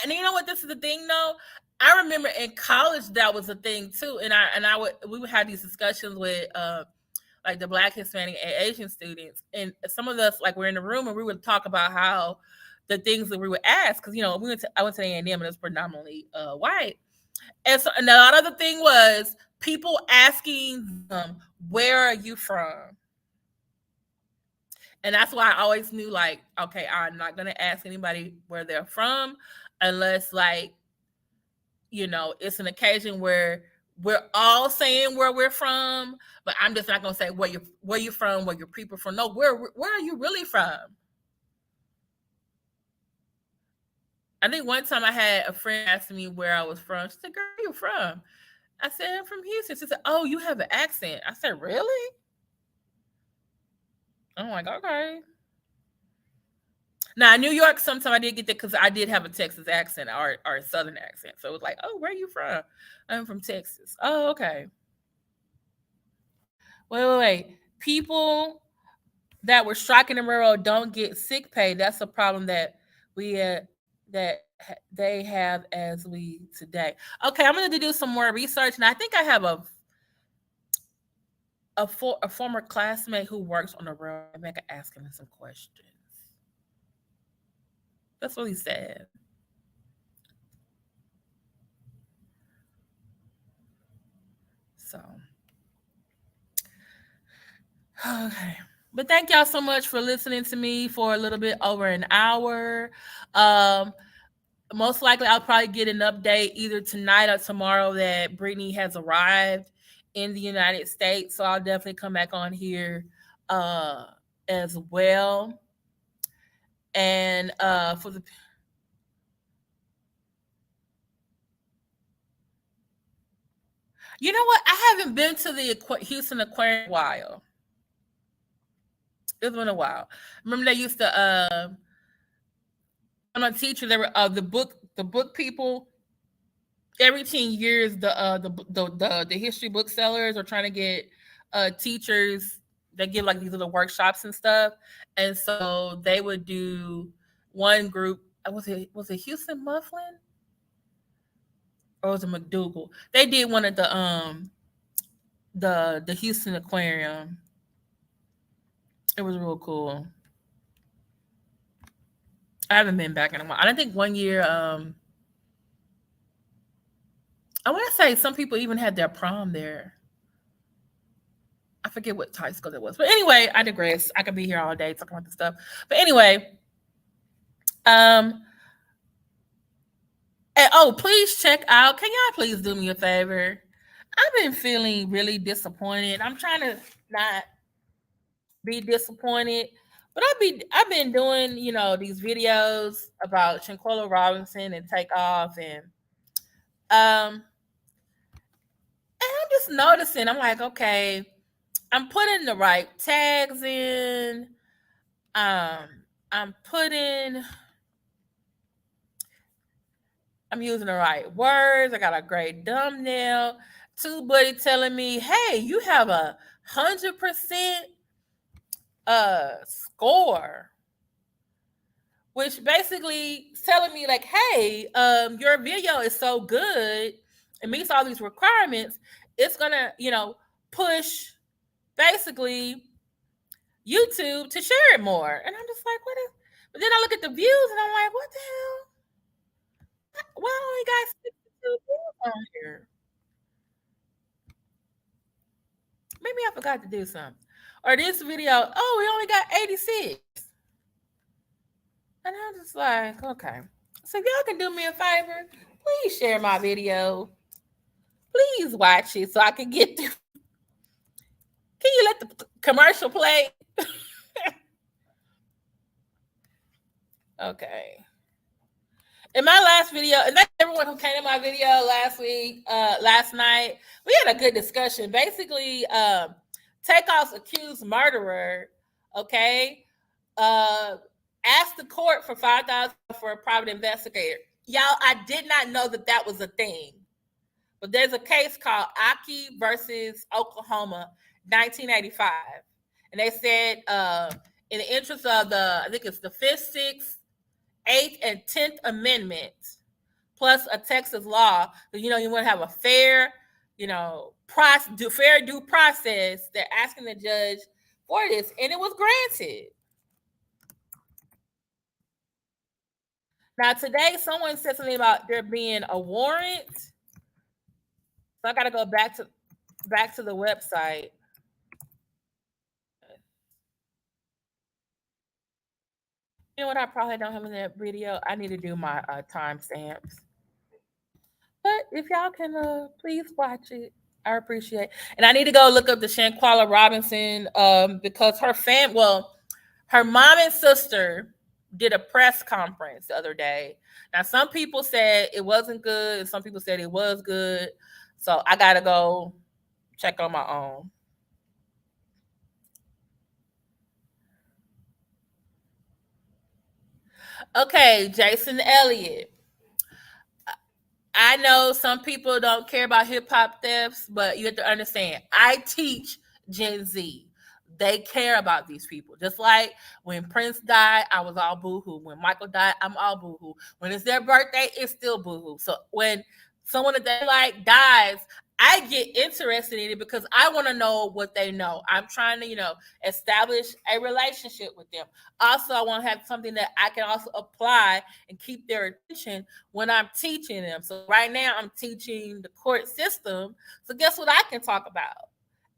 and you know what, this is the thing though. I remember in college that was a thing too, and we would have these discussions with like the Black, Hispanic, and Asian students, and some of us, like, we're in the room and we would talk about how the things that we would ask, because I went to A&M and it was predominantly white, and so and a lot of the thing was people asking them, where are you from? And that's why I always knew, like, okay, I'm not gonna ask anybody where they're from unless, like, it's an occasion where we're all saying where we're from, but I'm just not gonna say where you're from, where your people from. No, where are you really from? I think one time I had a friend ask me where I was from. She said, girl, where you from? I said, I'm from Houston. She said, oh, you have an accent. I said, really? I'm like, okay. Now, in New York, sometimes I did get that because I did have a Texas accent or a Southern accent. So it was like, oh, where are you from? I'm from Texas. Oh, okay. Wait. People that were striking the railroad don't get sick pay. That's a problem that we that they have as we today. Okay, I'm going to do some more research, and I think I have a former classmate who works on the railroad. Maybe I could ask him some questions. That's what he said. So, okay. But thank y'all so much for listening to me for a little bit over an hour. Most likely I'll probably get an update either tonight or tomorrow that Brittney has arrived in the United States. So I'll definitely come back on here as well. And for the you know what? I haven't been to the Houston Aquarium in a while. It's been a while. Remember they used to I'm a teacher. They were the book people. Every 10 years, the history booksellers are trying to get teachers that give like these little workshops and stuff, and so they would do one group. Was it Houston Mufflin or was it McDougal? They did one at the Houston Aquarium. It was real cool. I haven't been back in a while. I think one year. I want to say some people even had their prom there. I forget what high school it was. But anyway, I digress. I could be here all day talking about this stuff. But anyway, and please check out. Can y'all please do me a favor? I've been feeling really disappointed. I'm trying to not be disappointed. But I've been doing, these videos about Shanquella Robinson and Takeoff and I'm just noticing, I'm like, okay, I'm putting the right tags in. I'm using the right words. I got a great thumbnail. TubeBuddy telling me, hey, you have 100% score. Which basically is telling me like, hey, your video is so good, it meets all these requirements, it's gonna, push basically YouTube to share it more. And I'm just like, but then I look at the views and I'm like, what the hell? Why only got 62 views on here? Maybe I forgot to do something. Or this video, we only got 86. And I'm just like, okay. So if y'all can do me a favor, please share my video. Please watch it so I can get through. Can you let the commercial play? Okay. In my last video, and thank everyone who came to my video last night, we had a good discussion. Basically, Takeoff's accused murderer, okay, asked the court for $5,000 for a private investigator. Y'all, I did not know that was a thing. But there's a case called Aki versus Oklahoma, 1985. And they said in the interest of I think it's the 5th, 6th, 8th, and 10th Amendment, plus a Texas law, you want to have a fair, fair due process. They're asking the judge for this, and it was granted. Now, today, someone said something about there being a warrant. So I got to go back to the website. You know what? I probably don't have in that video. I need to do my timestamps. But if y'all can please watch it, I appreciate it. And I need to go look up the Shanquella Robinson because her mom and sister did a press conference the other day. Now, some people said it wasn't good, and some people said it was good. So I got to go check on my own. Okay, Jason Elliott. I know some people don't care about hip hop thefts, but you have to understand, I teach Gen Z. they care about these people. Just like when Prince died, I was all boo-hoo. When Michael died, I'm all boo-hoo. When it's their birthday, it's still boo-hoo. So when someone that they like dies, I get interested in it because I want to know what they know. I'm trying to, establish a relationship with them. Also, I want to have something that I can also apply and keep their attention when I'm teaching them. So right now I'm teaching the court system. So guess what I can talk about?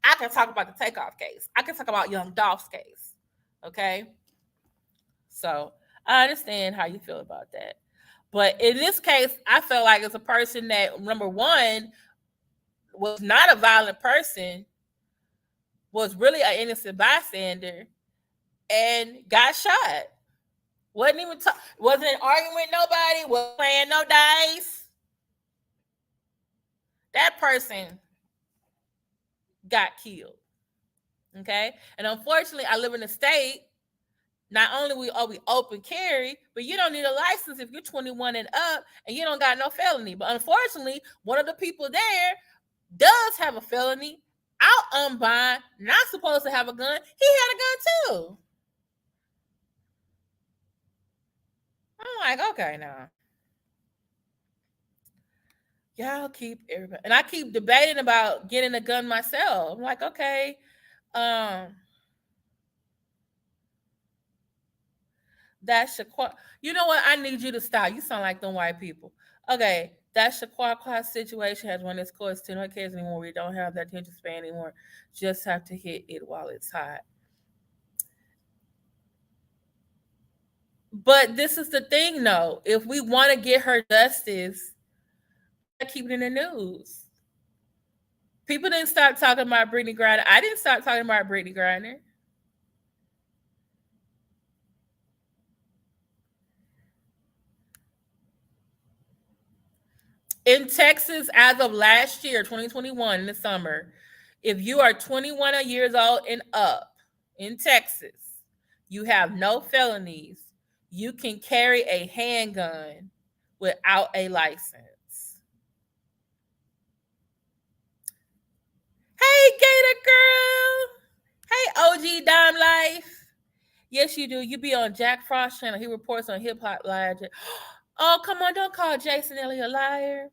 I can talk about the takeoff case. I can talk about Young Dolph's case. Okay? So I understand how you feel about that. But in this case, I felt like it's a person that, number one, was not a violent person, was really an innocent bystander, and got shot. Wasn't arguing with nobody, wasn't playing no dice. That person got killed. Okay? And unfortunately, I live in a state, not only are we open carry, but you don't need a license if you're 21 and up and you don't got no felony. But unfortunately, one of the people there does have a felony, out on bond, not supposed to have a gun. He had a gun too. I'm like, okay, now. Y'all keep everybody. And I keep debating about getting a gun myself. I'm like, okay, that's Shaquan. You know what? I need you to stop. You sound like them white people. Okay, that Shaquan situation has run its course to no cares anymore. We don't have that attention span anymore. Just have to hit it while it's hot. But this is the thing, though. If we want to get her justice, we gotta keep it in the news. People didn't stop talking about Brittney Griner. I didn't stop talking about Brittney Griner. In Texas, as of last year, 2021, in the summer, if you are 21 years old and up in Texas, you have no felonies, you can carry a handgun without a license. Hey, Gator Girl. Hey, OG Dime Life. Yes, you do. You be on Jack Frost channel. He reports on Hip Hop Live. Oh, come on. Don't call Jason Elliott a liar.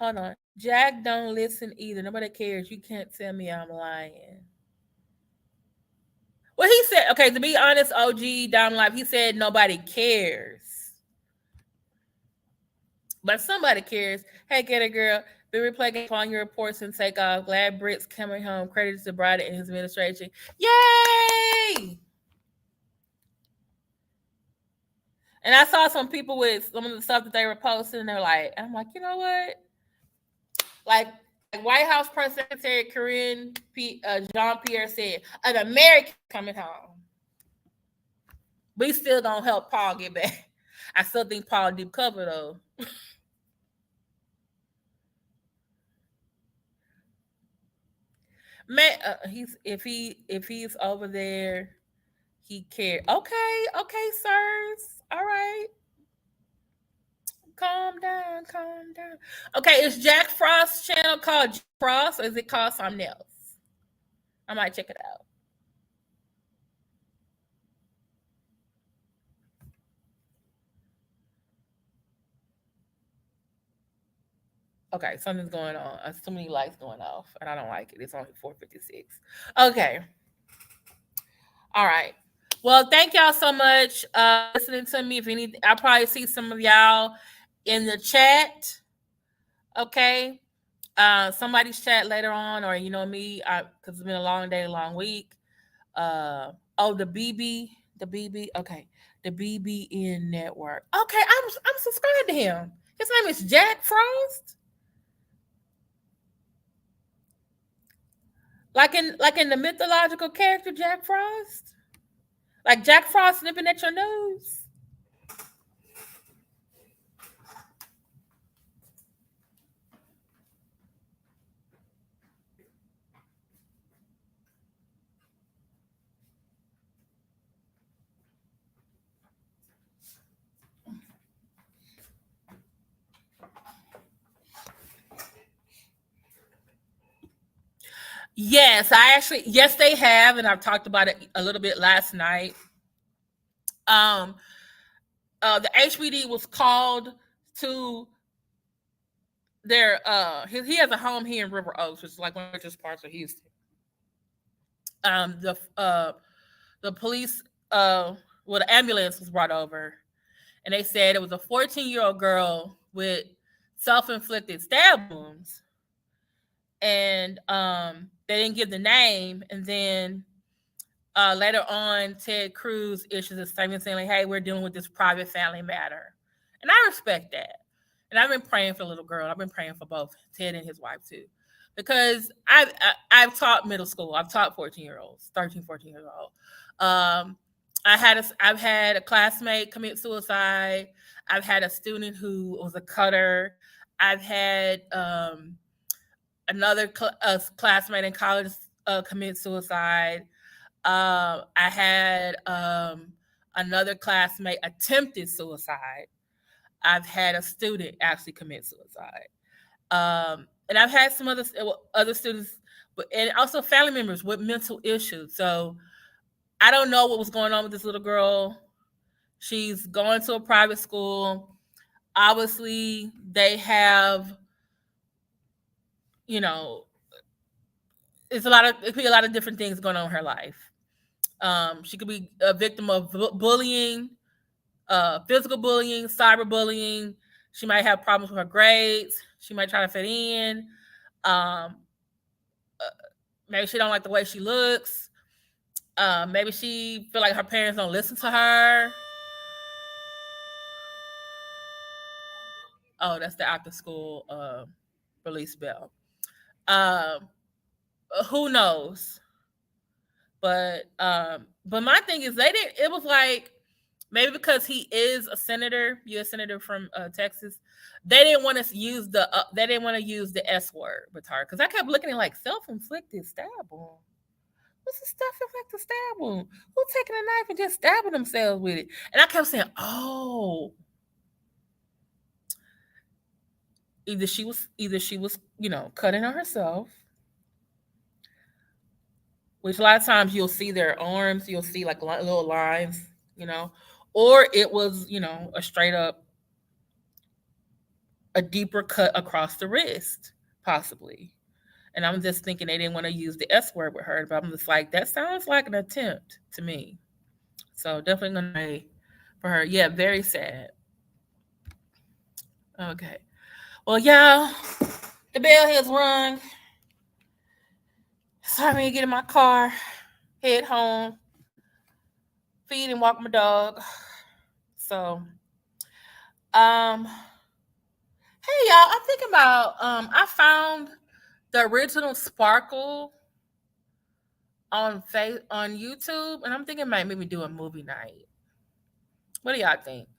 Hold on. Jack don't listen either. Nobody cares. You can't tell me I'm lying. Well, he said, okay, to be honest, OG Dime Life, he said nobody cares. But somebody cares. Hey, get it, girl. Been replaying upon your reports and take off. Glad Britt's coming home. Credit to Brida and his administration. Yay! And I saw some people with some of the stuff that they were posting, and they're like, I'm like, you know what? Like Whitehouse Press Secretary Karine Jean-Pierre said, an American coming home. We still gonna help Paul get back. I still think Paul deep cover though. Man, if he's over there, he cares. Okay, sirs. All right. Calm down. Okay, is Jack Frost's channel called Jack Frost or is it called something else? I might check it out. Okay, something's going on. There's too many lights going off, and I don't like it. It's only 4:56. Okay. All right. Well, thank y'all so much listening to me. If anything, I'll probably see some of y'all in the chat. Okay. Somebody's chat later on, or you know me, because it's been a long day, a long week. The BB. Okay, the BBN network. Okay, I'm subscribed to him. His name is Jack Frost. Like in the mythological character Jack Frost? Like Jack Frost nipping at your nose? Yes, yes, they have, and I've talked about it a little bit last night. The HBD was called to their he has a home here in River Oaks, which is like one of the richest parts of Houston. The police the ambulance was brought over, and they said it was a 14-year-old girl with self-inflicted stab wounds, and they didn't give the name. And then later on, Ted Cruz issues a statement saying, like, hey, we're dealing with this private family matter. And I respect that. And I've been praying for the little girl. I've been praying for both Ted and his wife too, because I've taught middle school. I've taught 14-year-olds, 13, 14-year-olds. I've had a classmate commit suicide. I've had a student who was a cutter. I've had another classmate in college commit suicide. I had another classmate attempted suicide. I've had a student actually commit suicide. And I've had some other students, and also family members with mental issues. So I don't know what was going on with this little girl. She's going to a private school. Obviously, they have, it could be a lot of different things going on in her life. She could be a victim of bullying, physical bullying, cyberbullying. She might have problems with her grades. She might try to fit in. Maybe she don't like the way she looks. Maybe she feel like her parents don't listen to her. Oh, that's the after school release bell. Who knows? But my thing is it was like, maybe because he is a senator, U.S. senator from Texas, they didn't want to use the S word with her, because I kept looking at like self-inflicted stab wound. What's the self-inflicted stab wound? Who's taking a knife and just stabbing themselves with it? And I kept saying, oh, either she was cutting on herself, which a lot of times you'll see their arms, you'll see like little lines, or it was, a straight up, a deeper cut across the wrist, possibly. And I'm just thinking they didn't want to use the S word with her, but I'm just like, that sounds like an attempt to me. So definitely gonna pray for her. Yeah, very sad. Okay. Well, y'all, the bell has rung. It's time for me to get in my car, head home, feed and walk my dog. So, hey y'all, I'm thinking about I found the original Sparkle on YouTube, and I'm thinking maybe do a movie night. What do y'all think?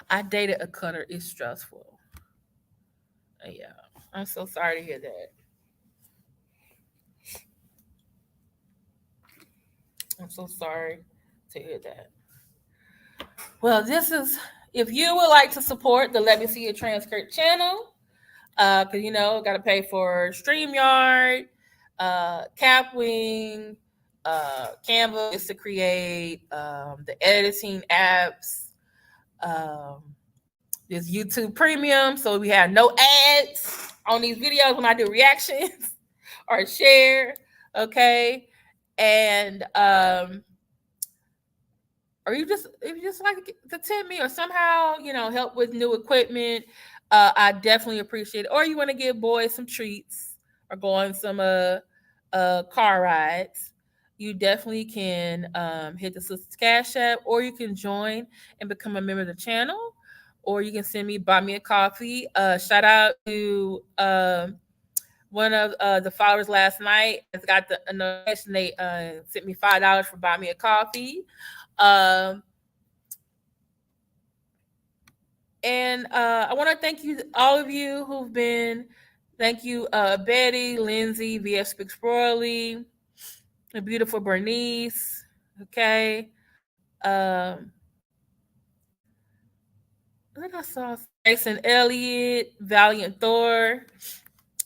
I dated a cutter. It's stressful. Yeah, I'm so sorry to hear that. I'm so sorry to hear that. Well, if you would like to support the LMSYT channel, because got to pay for StreamYard, Capwing, Canva to create the editing apps, this YouTube Premium, so we have no ads on these videos when I do reactions or share. Okay, and or if you just like to tip me or somehow help with new equipment, I definitely appreciate it. Or you want to give boys some treats or go on some car rides, you definitely can hit the sister's Cash App, or you can join and become a member of the channel, or you can buy me a coffee. Shout out to one of the followers last night has got the notification. They sent me $5 for buy me a coffee. And I want to thank you, all of you who've been. Thank you, Betty, Lindsay, VF Speaks Royally, the beautiful Bernice. Okay. What I saw, Jason Elliott, Valiant Thor,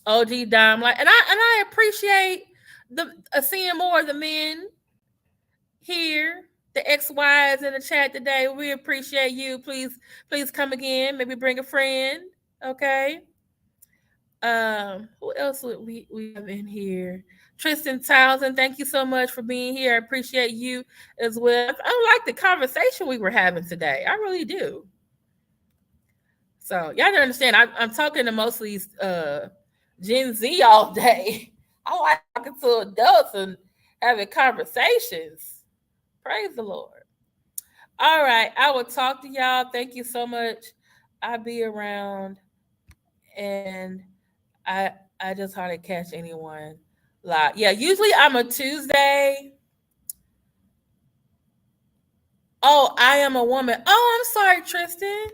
OG Dime, and I appreciate seeing more of the men here, the XYs in the chat today. We appreciate you. Please come again. Maybe bring a friend. Okay. Who else would we have in here? Tristan Townsend, thank you so much for being here. I appreciate you as well. I like the conversation we were having today. I really do. So y'all don't understand. I'm talking to mostly Gen Z all day. I like talking to adults and having conversations. Praise the Lord. All right. I will talk to y'all. Thank you so much. I'll be around, and I just hardly catch anyone live. Yeah, usually I'm a Tuesday. Oh, I am a woman. Oh, I'm sorry, Tristan.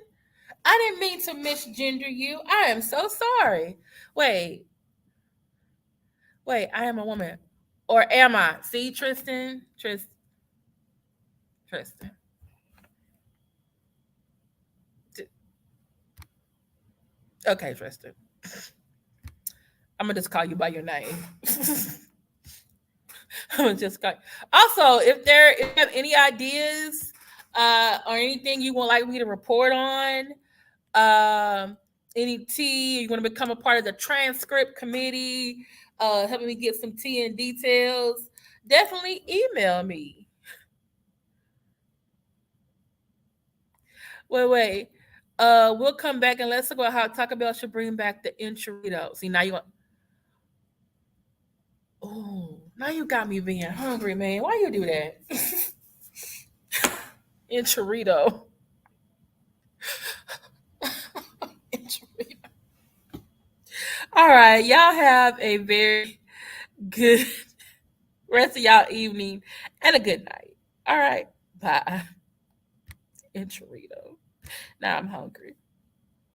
I didn't mean to misgender you. I am so sorry. Wait, I am a woman. Or am I? See, Tristan? Tristan. Okay, Tristan. I'm going to just call you by your name. I'm going to just call you. Also, if you have any ideas or anything you would like me to report on, any tea, you want to become a part of the transcript committee, helping me get some tea and details, definitely email me. Wait. We'll come back and let's talk about how Taco Bell should bring back the enchilada. See, now you want. Oh, now you got me being hungry, man. Why you do that? Enchilada. All right, y'all have a very good rest of y'all evening and a good night. All right, bye. Enchilada. Now I'm hungry.